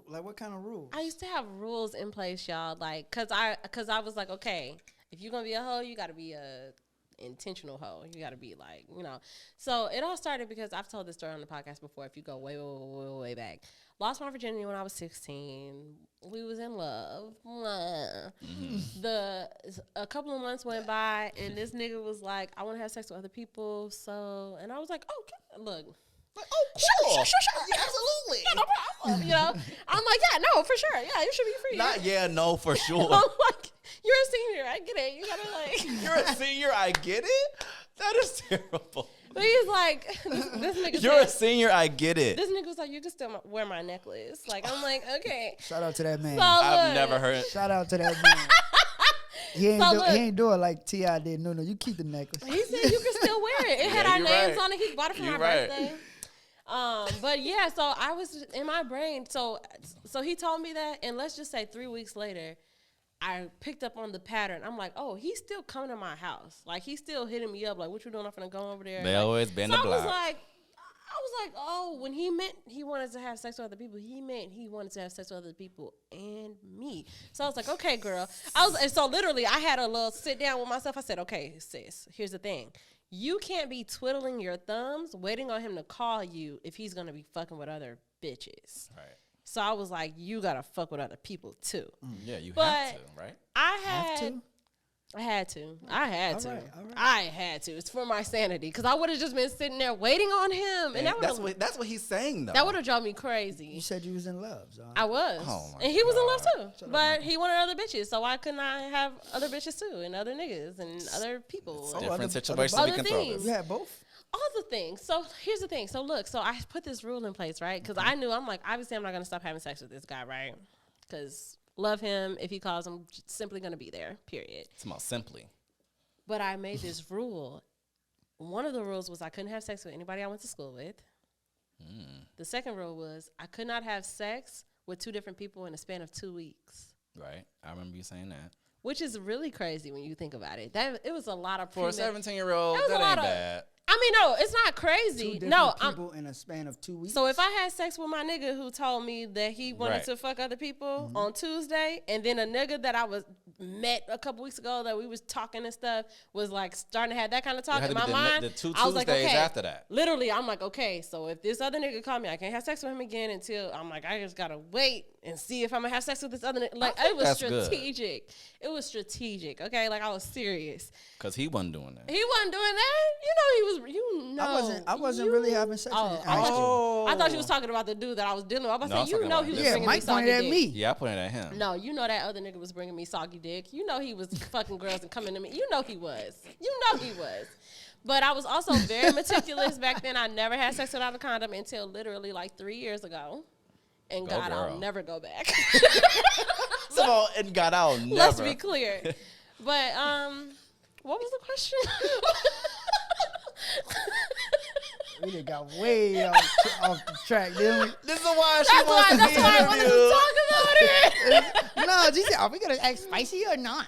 Like what kind of rules? I used to have rules in place, y'all. Like, cause I was like, okay, if you're gonna be a hoe, you gotta be a intentional hoe. You gotta be like, you know. So it all started because I've told this story on the podcast before. If you go way back, lost my virginity when I was 16. We was in love. Mm-hmm. A couple of months went by, and this nigga was like, I want to have sex with other people. So, and I was like, okay, look. Like, oh, cool. Sure. Yeah, absolutely. Yeah, no problem. You know, I'm like, yeah, no, for sure. Yeah, you should be free. Not yeah, no, for sure. I'm like, you're a senior. I get it. You gotta like. You're a senior. I get it. That is terrible. But he's like, this nigga. You're a senior. I get it. This nigga was like, you can still wear my necklace. Like, I'm like, okay. Shout out to that man. So, I've never heard. Shout out to that man. He ain't do it like T.I. did. No, you keep the necklace. He said you can still wear it. It had our names on it. He bought it for my birthday. But yeah, so I was in my brain. So he told me that, and let's just say 3 weeks later, I picked up on the pattern. I'm like, oh, he's still coming to my house. Like, he's still hitting me up. Like, what you doing? I'm finna go over there. They like, always been the block. I was like, oh, when he meant he wanted to have sex with other people, he meant he wanted to have sex with other people and me. So I was like, okay, girl. And so literally, I had a little sit down with myself. I said, okay, sis, here's the thing. You can't be twiddling your thumbs waiting on him to call you if he's going to be fucking with other bitches. Right. So I was like, you got to fuck with other people too. Yeah, you have to, right? I had to. I had to. All right. I had to. It's for my sanity because I would have just been sitting there waiting on him, and that's what he's saying though. That would have drove me crazy. You said you was in love, so. I was, and he was in love too. But he wanted other bitches, so why couldn't I have other bitches too, and other niggas, and other people? Different situations we can throw this. You had both. All the things. So here's the thing. So look. So I put this rule in place, right? Because I knew I'm like, obviously, I'm not gonna stop having sex with this guy, right? Because love him. If he calls, I'm simply gonna be there. Period. It's about simply. But I made this rule. One of the rules was I couldn't have sex with anybody I went to school with. The second rule was I could not have sex with two different people in a span of 2 weeks. Right. I remember you saying that. Which is really crazy when you think about it. It was a lot of for a 17-year-old. That ain't bad. I mean, no, it's not crazy. Two different people in a span of 2 weeks. So if I had sex with my nigga who told me that he wanted to fuck other people on Tuesday, and then a nigga that I met a couple weeks ago that we was talking and stuff was like starting to have that kind of talk in my mind. The 2 I was Tuesdays like, okay. After that. Literally, I'm like, okay, so if this other nigga call me, I can't have sex with him again until I'm like, I just gotta wait and see if I'm gonna have sex with this other nigga. Like, it was strategic. Good. It was strategic, okay? Like, I was serious. Because he wasn't doing that. He wasn't doing that? I wasn't really having sex with him. I thought you was talking about the dude that I was dealing with. I was saying, you know he was bringing me soggy dick. At me. Yeah, I pointed at him. No, you know that other nigga was bringing me soggy dick. You know he was fucking girls and coming to me. You know he was. But I was also very meticulous back then. I never had sex without a condom until literally like 3 years ago. And God, I'll never go back. And God, I'll never. Let's be clear. But what was the question? We done got way off the track, didn't we? This is why she wants to be interviewed. That's why I wanted to talk about it. No, she said, are we going to act spicy or not?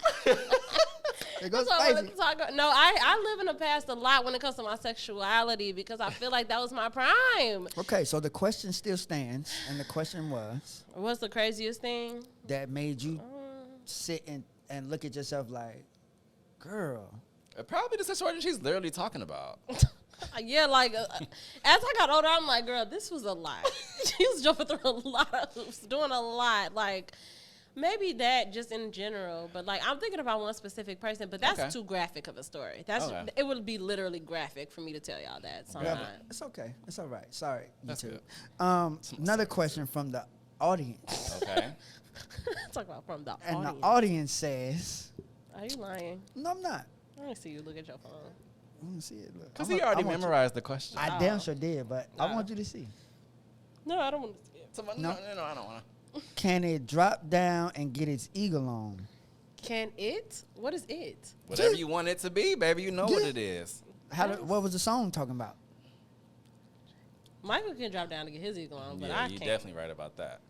It goes spicy. No, I live in the past a lot when it comes to my sexuality because I feel like that was my prime. Okay, so the question still stands, and the question was... What's the craziest thing? That made you sit and look at yourself like, girl. Probably the situation she's literally talking about. Yeah, like, as I got older, I'm like, girl, this was a lot. She was jumping through a lot. Doing a lot. Like, maybe that just in general. But, like, I'm thinking about one specific person. But that's too graphic of a story. It would be literally graphic for me to tell y'all that. So it's okay. It's all right. Sorry, that's YouTube. Good. Another question from the audience. Okay. Talk about from the and audience. And the audience says... Are you lying? No, I'm not. I want to see you look at your phone. I want to see it. Because he already memorized the question. I damn sure did, but I want you to see. No, I don't want to see it. No. No, I don't want to. Can it drop down and get its eagle on? Can it? What is it? Whatever you want it to be, baby, you know what it is. What was the song talking about? Michael can drop down to get his eagle on, but Yeah, I you're can't. definitely right about that.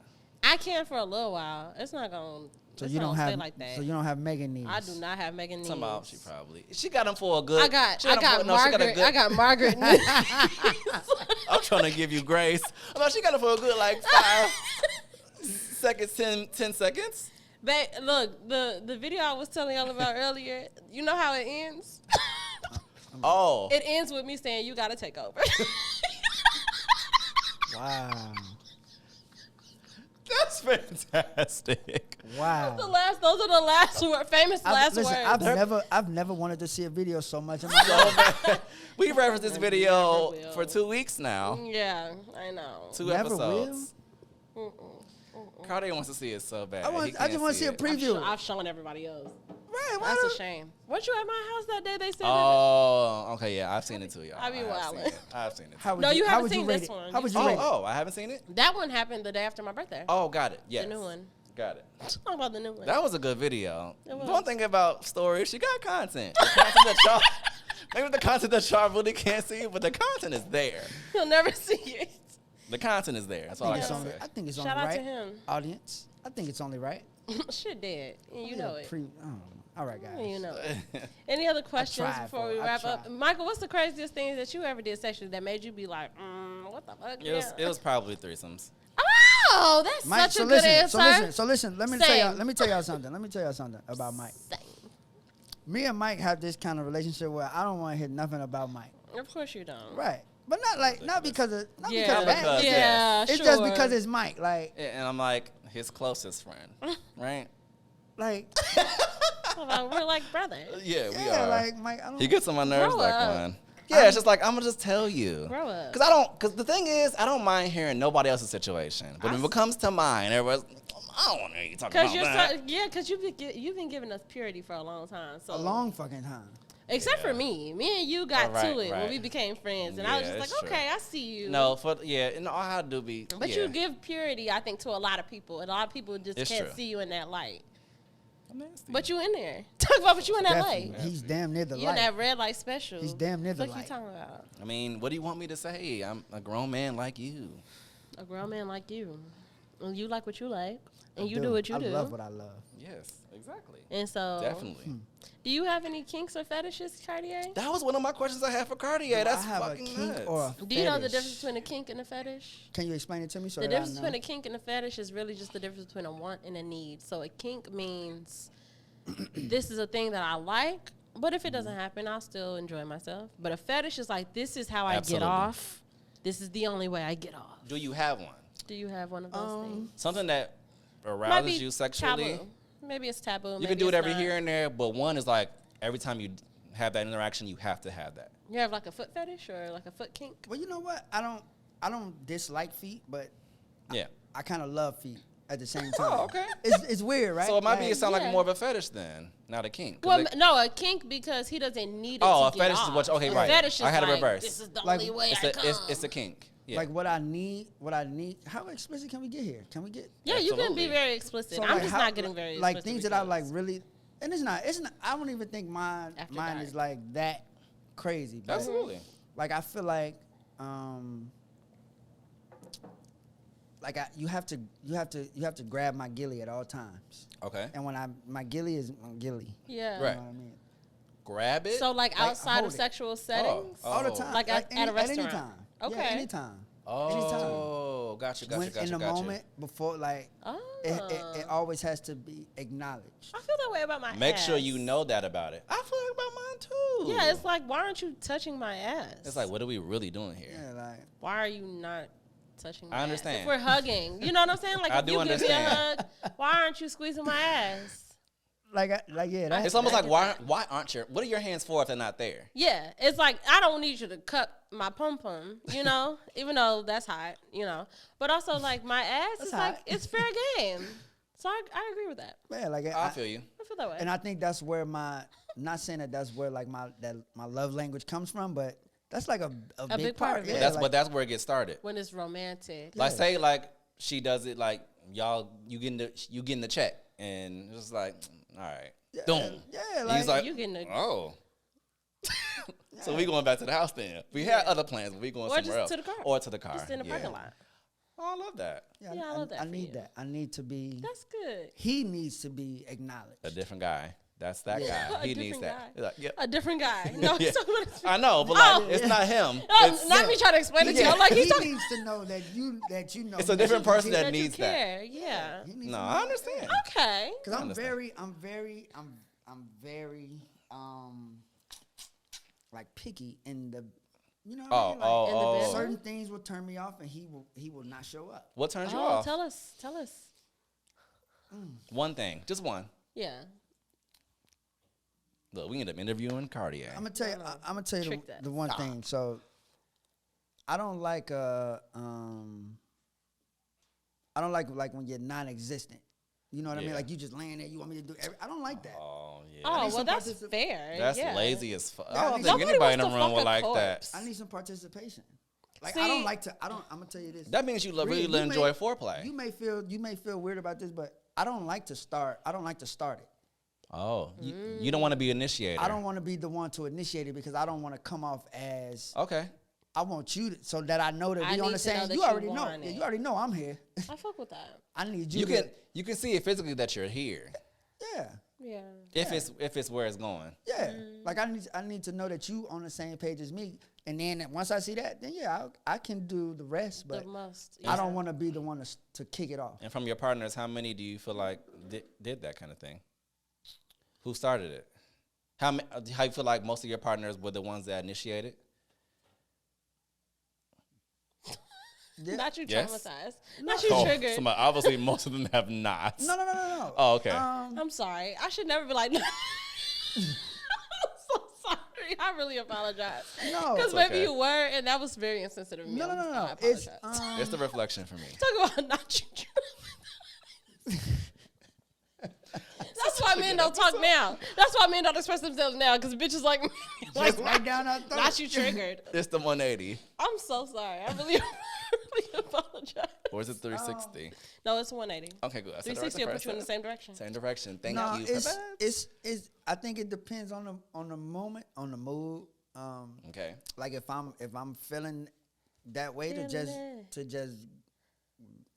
I can for a little while. It's not gonna. So it's you not don't gonna have. stay like that. So you don't have Megan needs. I do not have Megan needs. Somehow she got him for a good. I got she him for- no, she got a Margaret. good- I got Margaret needs. I'm trying to give you grace. I'm like, she got it for a good 5 seconds, 10 seconds. But look, the video I was telling y'all about earlier. You know how it ends? Oh, It ends with me saying, "You got to take over." Wow. that's fantastic. Wow. Those are the last famous last Listen, words. I've never wanted to see a video so much in my life. We referenced this video Never will. for 2 weeks now. Yeah, I know. 2 Never episodes. Mm-mm. Carde wants to see it so bad. I just want to see a it. preview. I've shown everybody else. Right, why That's don't- a shame. Weren't you at my house that day? They said Oh, okay, yeah, I've seen it too, y'all. I be have wildin'. seen it. I've seen it. How would No, you how haven't would seen rate this it? one. How You would you seen- rate it? Oh, I haven't seen it. that one happened the day after my birthday. Oh, got it. Yes, The new one. Got it. Talk about the new one. That was a good video. It was. One thing about stories, she got content. The content that y'all, maybe the content that y'all really can't see, but the content is there. You'll never see it. The content is there. That's all I It's gotta only, say. I think it's Shout only out right. to him. Audience, I think it's only right. Shit dead. And you Yeah, know it. all right, guys. You know it. Any other questions tried, before bro. we I wrap up? tried. Michael, what's the craziest thing that you ever did sexually that made you be like, what the fuck? It was probably threesomes. Oh, that's Mike, such a good answer. So listen. Let me tell y'all something. Let me tell y'all something about Mike. Same. Me and Mike have this kind of relationship where I don't want to hear nothing about Mike. Of course you don't. Right. But not because of Yeah, because of that. because- yeah, It's sure. just because it's Mike. Like And I'm like his closest friend, right? We're like brothers. Yeah, we yeah, are. like Mike. I don't. He gets on my nerves Grow like up. one. Yeah, it's just like I'm gonna just tell you. Grow up. Cause the thing is, I don't mind hearing nobody else's situation, but when it comes to mine, everyone's, I don't want to hear you talking about that. Because you've been giving us purity for a long time. So a long fucking time. except for me and you got Right, to it when right. we became friends, and I was Yeah, just it's like, true. okay, I see you. No, and all I had to do be. But yeah. you give purity, I think, to a lot of people, and a lot of people just It's can't true. see you in that light. I'm nasty. But you in there. Talk about what you in that Definitely. light. He's damn near the You in light. that red light special. He's damn near the What you light. talking about? I mean, what do you want me to say? I'm a grown man like you. A grown man like you. And you like what you like. And I you do what you do. I love what I love. Yes, exactly. And so, Definitely. do you have any kinks or fetishes, Cartier? That was one of my questions I had for Cartier. That's I have a fucking kink nuts. or a Do you know the fetish. difference between a kink and a fetish? Can you explain it to me so The that I difference know? between a kink and a fetish is really just the difference between a want and a need. So a kink means this is a thing that I like, but if it doesn't happen, I'll still enjoy myself. But a fetish is like, this is how I Absolutely. get off. This is the only way I get off. Do you have one? Do you have one of those things? Something that Might arouses be you sexually? taboo. Maybe it's taboo. You maybe can do it it's every not. here and there, but one is like every time you have that interaction, you have to have that. You have like a foot fetish or like a foot kink? Well, you know what? I don't dislike feet, but Yeah. I kind of love feet at the same time. Oh, okay. It's weird, right? So it might be Like, sound Yeah. like more of a fetish then, not a kink. 'Cause Well, they- no, a kink because he doesn't need it Oh, to a get fetish is off. what- okay, A right. fetish is I had a like, reverse. this is the Like, only way it's I a come. it's a kink. Yeah. Like what I need. How explicit can we get here? Can we get? Yeah, you can Absolutely. be very explicit. So, I'm like, just how- not getting very like explicit things that I like because- really, and it's not. I don't even think mine After mine dark. is like that crazy. But Absolutely. like I feel like you have to grab my gilly at all times. Okay. And when my gilly is my gilly. Yeah. Right. You know what I mean? Grab it. So like outside hold of it. sexual settings? Oh. All the time. Like at a At restaurant. any time. Okay. Yeah, anytime. Oh, gotcha. When in the moment before, like Oh. it always has to be acknowledged. I feel that way about my Make ass. sure you know that about it. I feel like about mine too. Yeah, it's like, why aren't you touching my ass? It's like, what are we really doing here? Yeah, like why are you not touching my I ass? understand. If we're hugging, you know what I'm saying? Like I if do you give me a understand. hug, why aren't you squeezing my ass? yeah. That, It's almost I like get why aren't your what are your hands for if they're not there? Yeah, it's like I don't need you to cup my pum pum, you know, even though that's hot, you know. But also like my ass That's is like hot. it's fair game. So I agree with that. yeah, like I feel you. I feel that way. and I think that's where not saying that's where like my love language comes from, but that's like a big big part part. of it. Yeah, But like, that's where it gets started. when it's romantic. Like say like she does it like you getting the check, and it's like, all right, boom. Yeah, like, he's like, you getting the oh. So we going back to the house then. We had other plans, but we going somewhere else. To the car. Or to the car. Just in the parking lot. Oh, I love that. Yeah, I love that. I need that. I need to be. That's good. He needs to be acknowledged. A different guy. That's that guy. He needs that. Like, yep. A different guy. No, yeah. I know, but like it's not him. It's not me trying to explain it to you. I'm like, he needs to know that you know. It's a different person that needs that. Yeah. No, I understand. Okay. Because I'm very like picky in the, you know what I mean? Like, certain things will turn me off, and he will not show up. What turns you off? Tell us. One thing, just one. Yeah. Look, we end up interviewing Carde. I'm gonna tell you the one thing. So I don't like when you're non-existent. You know what I mean? Like you just laying there. You want me to do I don't like that. Oh yeah. Oh well, that's fair. That's lazy as fuck. Yeah, I don't think anybody in the room will like that. I need some participation. Like See, I don't like to. I'm gonna tell you this. That means you really enjoy foreplay. You may feel weird about this, but I don't like to start. I don't like to start it. Oh, you don't want to be initiated. I don't want to be the one to initiate it because I don't want to come off as okay. I want you to, so that I know that we on the same. You already know. Yeah, you already know I'm here. I fuck with that. I need you. You can see it physically that you're here. Yeah. Yeah. If it's where it's going. Yeah. Like I need to know that you on the same page as me, and then once I see that, then I can do the rest. But I don't want to be the one to kick it off. And from your partners, how many do you feel like did that kind of thing? Who started it? How you feel like most of your partners were the ones that initiated? Yeah. Not you Yes. traumatized. Not you triggered. So obviously, most of them have not. No. Oh, okay. I'm sorry. I should never be like, no. I'm so sorry. I really apologize. No. Because maybe okay. you were, and that was very insensitive of me. No. I apologize. It's the reflection for me. Talk about not you traumatized. That's why men don't talk now. That's why men don't express themselves now, because bitches like me. Just right down our throat. Not you triggered. It's the 180. I'm so sorry. I really apologize. Or is it 360? No, it's 180. Okay, good. 360 will put you in the same direction. Same direction. Thank you. It's I think it depends on the moment, on the mood. Okay. Like if I'm feeling that way to just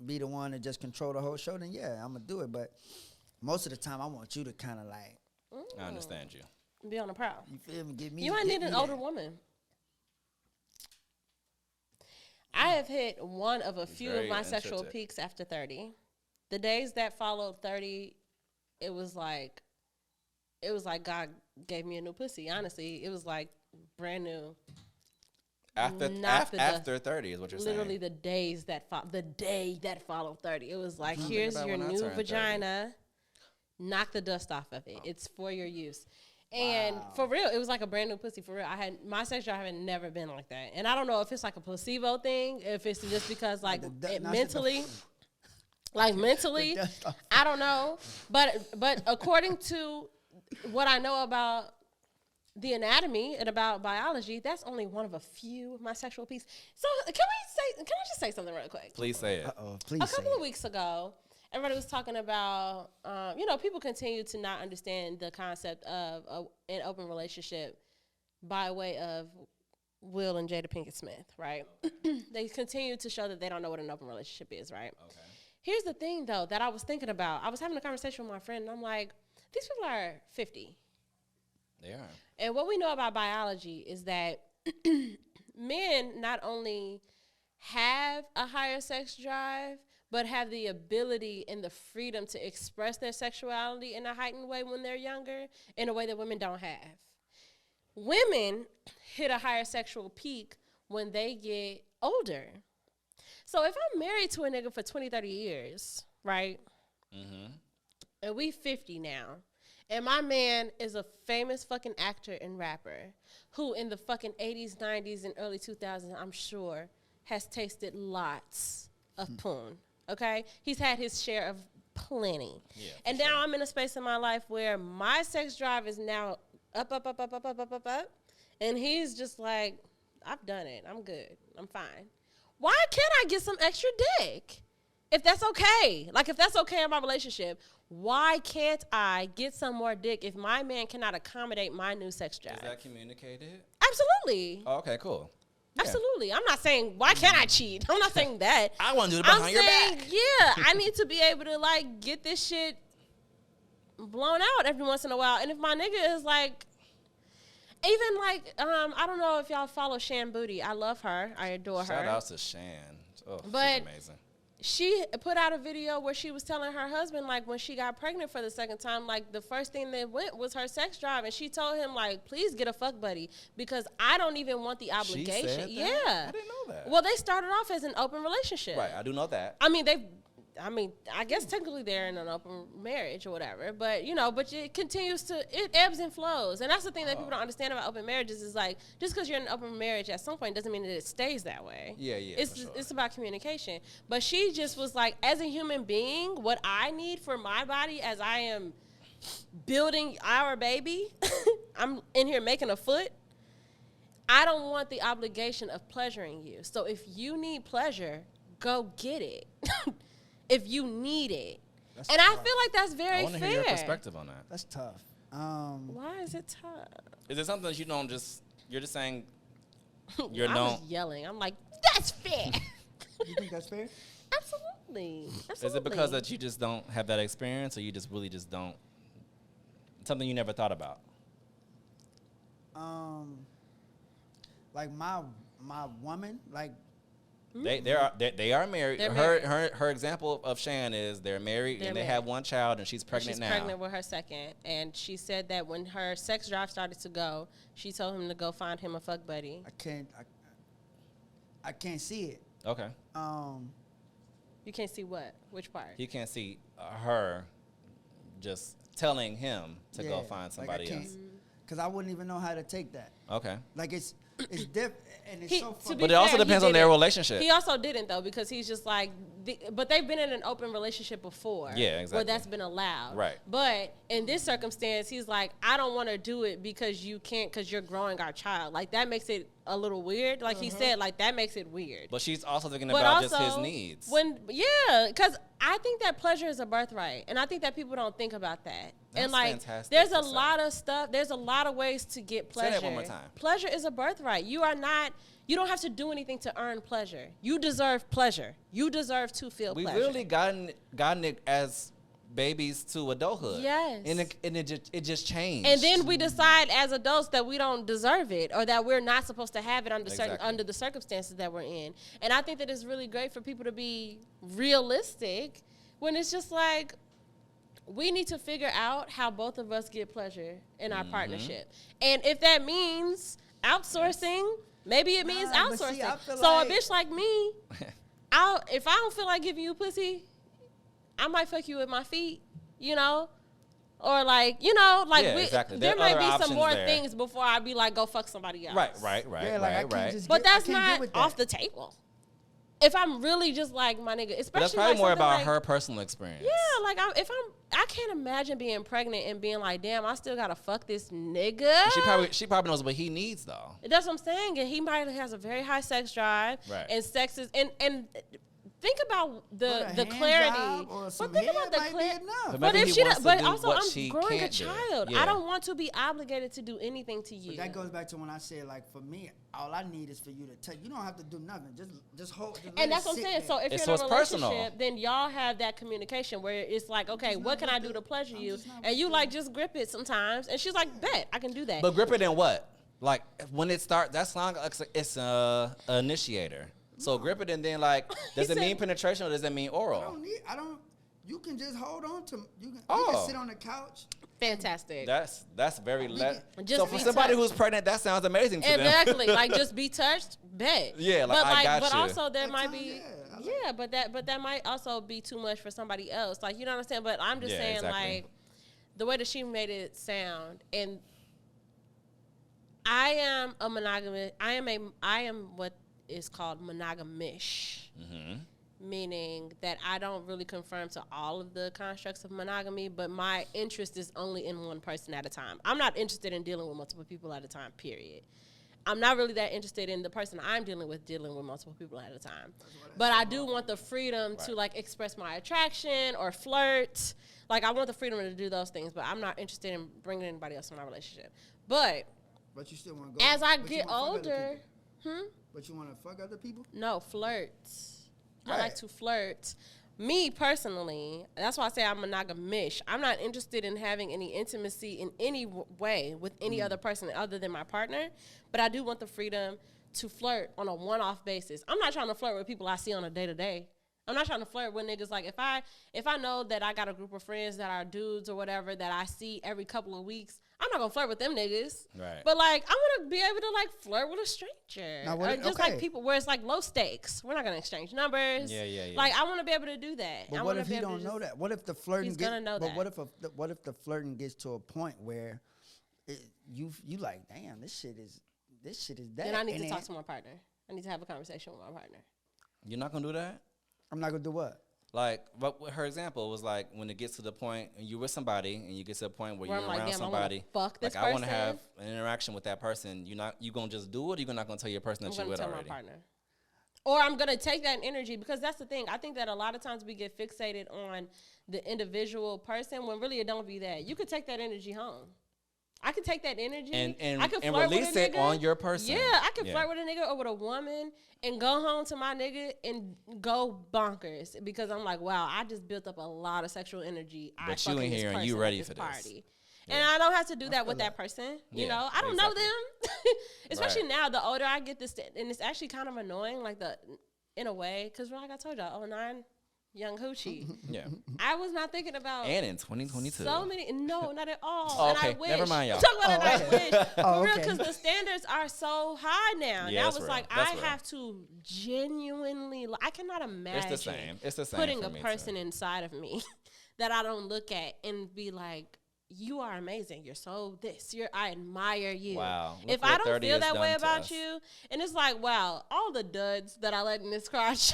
be the one to just control the whole show, then yeah, I'm gonna do it. But most of the time, I want you to kind of like. I understand you. Be on the prowl. You feel me? Get me. You might need an older woman. I have hit one of a few of my sexual peaks after 30. The days that followed 30, it was like God gave me a new pussy. Honestly, it was like brand new. After 30 is what you're saying. Literally the day that followed 30. It was like, here's your new vagina. 30. Knock the dust off of it. It's for your use. And for real, it was like a brand new pussy. For real, my sex drive had never been like that. And I don't know if it's like a placebo thing, if it's just because like mentally, I don't know. But according to what I know about the anatomy and about biology, that's only one of a few of my sexual peaks. So can I just say something real quick? Please say it. Please. A couple of weeks ago, everybody was talking about, people continue to not understand the concept of an open relationship by way of Will and Jada Pinkett Smith, right? They continue to show that they don't know what an open relationship is, right? Okay. Here's the thing, though, that I was thinking about. I was having a conversation with my friend, and I'm like, these people are 50. They are. And what we know about biology is that men not only have a higher sex drive, but have the ability and the freedom to express their sexuality in a heightened way when they're younger, in a way that women don't have. Women hit a higher sexual peak when they get older. So if I'm married to a nigga for 20, 30 years, right? Mm-hmm. And we 50 now, and my man is a famous fucking actor and rapper who in the fucking 80s, 90s, and early 2000s, I'm sure, has tasted lots of poon. Okay? He's had his share of plenty. Yeah, and now I'm in a space in my life where my sex drive is now up. And he's just like, I've done it. I'm good. I'm fine. Why can't I get some extra dick? if that's okay. Like, if that's okay in my relationship, why can't I get some more dick if my man cannot accommodate my new sex drive? Is that communicated? Absolutely. Oh, okay, cool. Yeah. Absolutely. I'm not saying, why can't I cheat? I'm not saying that. I want to do it behind your back. Yeah, I need to be able to, like, get this shit blown out every once in a while. And if my nigga is, like, even, like, I don't know if y'all follow Shan Booty. I love her. I adore her. Shout out to Shan. Oh, but she's amazing. She put out a video where she was telling her husband, like, when she got pregnant for the second time, like, the first thing that went was her sex drive. And she told him, like, please get a fuck buddy because I don't even want the obligation. She said that? Yeah. I didn't know that. Well, they started off as an open relationship. Right, I do know that. I guess technically they're in an open marriage or whatever, but but it continues to, it ebbs and flows. And that's the thing that people don't understand about open marriages is, like, just because you're in an open marriage at some point doesn't mean that it stays that way. Yeah, It's about communication. But she just was like, as a human being, what I need for my body as I am building our baby, I'm in here making a foot, I don't want the obligation of pleasuring you. So if you need pleasure, go get it. If you need it. That's tough. I feel like that's very fair. I want to hear your perspective on that. That's tough. Why is it tough? Is it something that you're just saying I was yelling. I'm like, that's fair. You think that's fair? Absolutely. Is it because that you just don't have that experience or you just really just don't, something you never thought about? Like my woman, like, They are married. Her example of Shan is they're married and they have one child and she's pregnant now. She's pregnant with her second, and she said that when her sex drive started to go, she told him to go find him a fuck buddy. I can't see it. Okay. You can't see what? Which part? He can't see her just telling him to go find somebody else. Because I wouldn't even know how to take that. Okay. Like it's different, and it's so funny. But it also depends on their relationship. He also didn't, though, because he's just like, but they've been in an open relationship before. Yeah, exactly. Where that's been allowed. Right. But in this circumstance, he's like, I don't want to do it because you can't, because you're growing our child. Like, that makes it a little weird. Like he said, like, that makes it weird. But she's also thinking about just his needs. Because I think that pleasure is a birthright. And I think that people don't think about that. That's and, like, fantastic there's a lot of stuff. There's a lot of ways to get pleasure. Say that one more time. Pleasure is a birthright. You don't have to do anything to earn pleasure. You deserve pleasure. You deserve to feel pleasure. We've really gotten it as babies to adulthood. Yes. And it just changed. And then we decide as adults that we don't deserve it or that we're not supposed to have it under the circumstances that we're in. And I think that it's really great for people to be realistic when it's just like, we need to figure out how both of us get pleasure in our partnership. And if that means outsourcing, maybe it means outsourcing. See, so a bitch like me, if I don't feel like giving you pussy, I might fuck you with my feet, or exactly. There might be some more things before I be like, go fuck somebody else. Right. But that's not off the table. If I'm really just like my nigga, especially but that's probably like more about like, her personal experience. Yeah, like I can't imagine being pregnant and being like, damn, I still gotta fuck this nigga. She probably knows what he needs though. That's what I'm saying. And he might has a very high sex drive. Right. And sex is and think about the clarity. But think about the clarity. But if she does, but also I'm growing a child. Yeah. I don't want to be obligated to do anything to you. But that goes back to when I said, like, for me, all I need is for you to take. You don't have to do nothing. Just hold. And that's what I'm saying. So if you're in a relationship, then y'all have that communication where it's like, okay, what can I do to pleasure you? And you like just grip it sometimes. And she's like, bet I can do that. But grip it in what? Like when it starts, that's long. It's an initiator. So grip it and then like, does it mean penetration or does it mean oral? I don't. You can just hold on to. You can sit on the couch. Fantastic. That's very so for somebody who's pregnant, that sounds amazing to them. Exactly. Like just be touched, bet. Yeah, like I got but you. But also there might be but that might also be too much for somebody else. Like, you know what I'm saying? But I'm just saying like the way that she made it sound, and I am a monogamous. I am what is called monogamish. Meaning that I don't really conform to all of the constructs of monogamy, but my interest is only in one person at a time. I'm not interested in dealing with multiple people at a time, period. I'm not really that interested in the person I'm dealing with multiple people at a time. But I do want the freedom to like express my attraction or flirt. Like I want the freedom to do those things, but I'm not interested in bringing anybody else in my relationship. But you still want to go. As I get older, But you want to fuck other people? No, flirt. Right. I like to flirt. Me personally, that's why I say I'm monogamish. I'm not interested in having any intimacy in any way with any other person other than my partner. But I do want the freedom to flirt on a one-off basis. I'm not trying to flirt with people I see on a day-to-day. I'm not trying to flirt with niggas. Like, if I know that I got a group of friends that are dudes or whatever that I see every couple of weeks, I'm not going to flirt with them niggas. Right. But, like, I want to be able to, like, flirt with a stranger. Now, or just, like, people where it's, like, low stakes. We're not going to exchange numbers. Yeah. Like, I want to be able to do that. But what if he don't know that? What if the flirting He's gonna know that. What if the flirting gets to a point where you like, damn, this shit is that. Then I need to talk to my partner. I need to have a conversation with my partner. You're not going to do that? I'm not going to do what? Like, but her example was like when it gets to the point and you're with somebody and you get to a point where you're I'm like, around damn, somebody. Fuck this like, I want to have an interaction with that person. You gonna just do it? Or you're not gonna tell your person that you're with already? I'm gonna tell my partner, or I'm gonna take that energy because that's the thing. I think that a lot of times we get fixated on the individual person when really it don't be that. You could take that energy home. I could take that energy and I could and flirt release with a it nigga. on your person. Yeah, I could flirt with a nigga or with a woman and go home to my nigga and go bonkers because I'm like, wow, I just built up a lot of sexual energy. But you in here and you ready for this. Party. Yeah. And I don't have to do that with that person. You know, I don't know them. Especially now, the older I get, and it's actually kind of annoying, like in a way, because like I told y'all, 09. Young hoochie. Yeah. I was not thinking about. And in 2022. So many. No, not at all. Oh, okay. And I wish. Never mind, y'all. Talk about it, I wish. For real, okay. because the standards are so high now. Yeah, and I that's was real. like, That's I real. have to genuinely. I cannot imagine. It's the same. It's the same. Putting for a me person too. inside of me that I don't look at and be like, you are amazing. You're so this. I admire you. Wow. Look If what I don't 30 feel has that way done to about us. you, and it's like, wow, all the duds that I let in this crotch.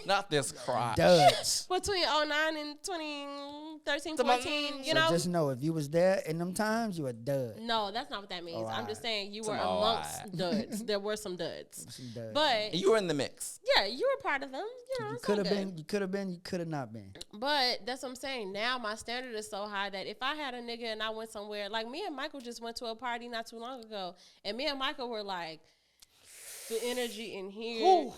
Not this crotch. Duds. Between 09 and 2013, 14, you So know? just know if you was there in them times, you a dud. No, that's not what that means. Oh, I'm just saying you Some were amongst duds. There were some duds. Some duds. But, You were in the mix. yeah, you were part of them. You know, You it's could all have good. been. You could have been. You could have not been. But that's what I'm saying. Now my standard is so high that if I had a nigga and I went somewhere, like me and Michael just went to a party not too long ago, and me and Michael were like, the energy in here,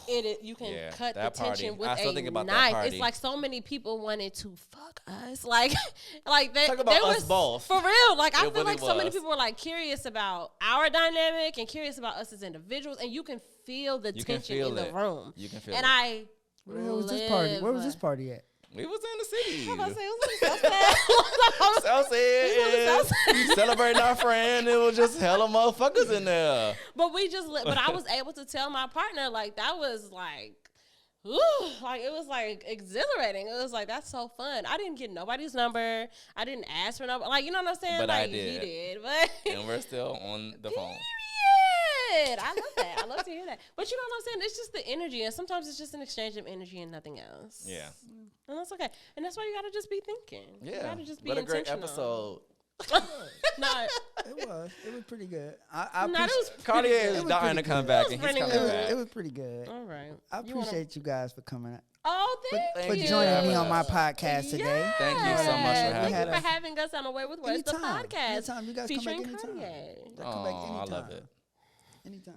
you can cut the that party. tension with I still a think about that knife. party. It's like so many people wanted to fuck us, like they. Talk about they us was, both. for real. Like I It feel really like so many was. people were like curious about our dynamic and curious about us as individuals, and you can feel the You can tension feel in the it. room. You can feel and it. I. Where was this party? Where was this party at? We was in the city. I was about to say, it was in the Southside. Celebrating our friend. It was just hella motherfuckers in there. But but I was able to tell my partner, like, that was like, ooh, like it was like exhilarating. It was like, that's so fun. I didn't get nobody's number. I didn't ask for number. Like, you know what I'm saying? But like I did. He did. But And we're still on the phone. Period. I love that. I love to hear that. But you know what I'm saying? It's just the energy, and sometimes it's just an exchange of energy and nothing else. Yeah. And that's okay. And that's why you gotta just be thinking. You Yeah. gotta just be What a great intentional. episode. No, It was pretty good. I no, it appreciate- was Cartier pretty is good. dying to come back, and he's pretty coming good. back. it was pretty good. All right. I appreciate you guys for coming out. Oh, thank For you. joining me on my podcast today. Thank you so much for Thank having you us. for having us on Away with Words, the Anytime. podcast. Anytime. You guys come back featuring anytime. Cartier. Y'all come back Oh, I anytime. love it. Anytime.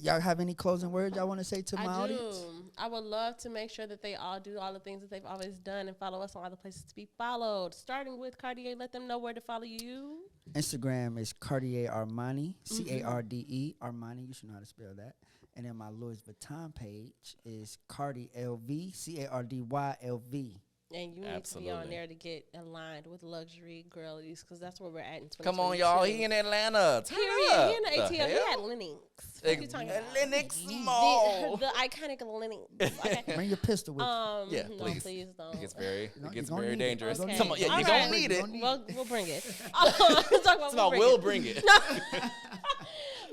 Y'all have any closing words y'all want to say to my I do. audience? I would love to make sure that they all do all the things that they've always done and follow us on all the places to be followed. Starting with Cartier, let them know where to follow you. Instagram is Cartier Armani, Carde Armani. You should know how to spell that. And then my Louis Vuitton page is Cardi LV, CARDYLV. And you need to be Absolutely. on there to get aligned with luxury girlies because that's where we're at in 2022. Come on, y'all. He in Atlanta. Turn Period. up. He in the ATL. He hell? at Lennox. What you talking about? Lennox Mall. The iconic Lennox. Okay. Bring your pistol with you. Yeah, no, please. please don't. It gets very, No, it gets you gonna very need it. dangerous. Okay. Come on, yeah, All you right. don't need it. Don't need We'll bring it. Talk about It's about we'll we'll bring bring it.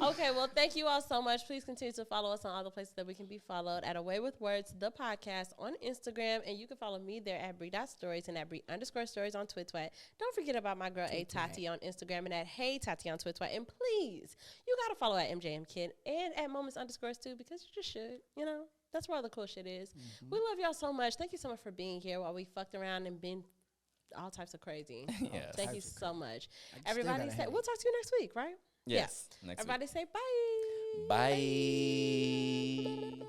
Okay, well, thank you all so much. Please continue to follow us on all the places that we can be followed at Away with Words, the podcast on Instagram. And you can follow me there at Bree.stories and at Bree_stories on Twitter. Don't forget about my girl, A Tati, on Instagram and at Hey Tati on Twitter. And please, you got to follow at MJM Kid and at Moments_too, because you just should, you know. That's where all the cool shit is. We love y'all so much. Thank you so much for being here while we fucked around and been all types of crazy. Yes. Thank you so much. Everybody say, we'll talk to you next week, right? Yes. Next Everybody week. say bye. Bye.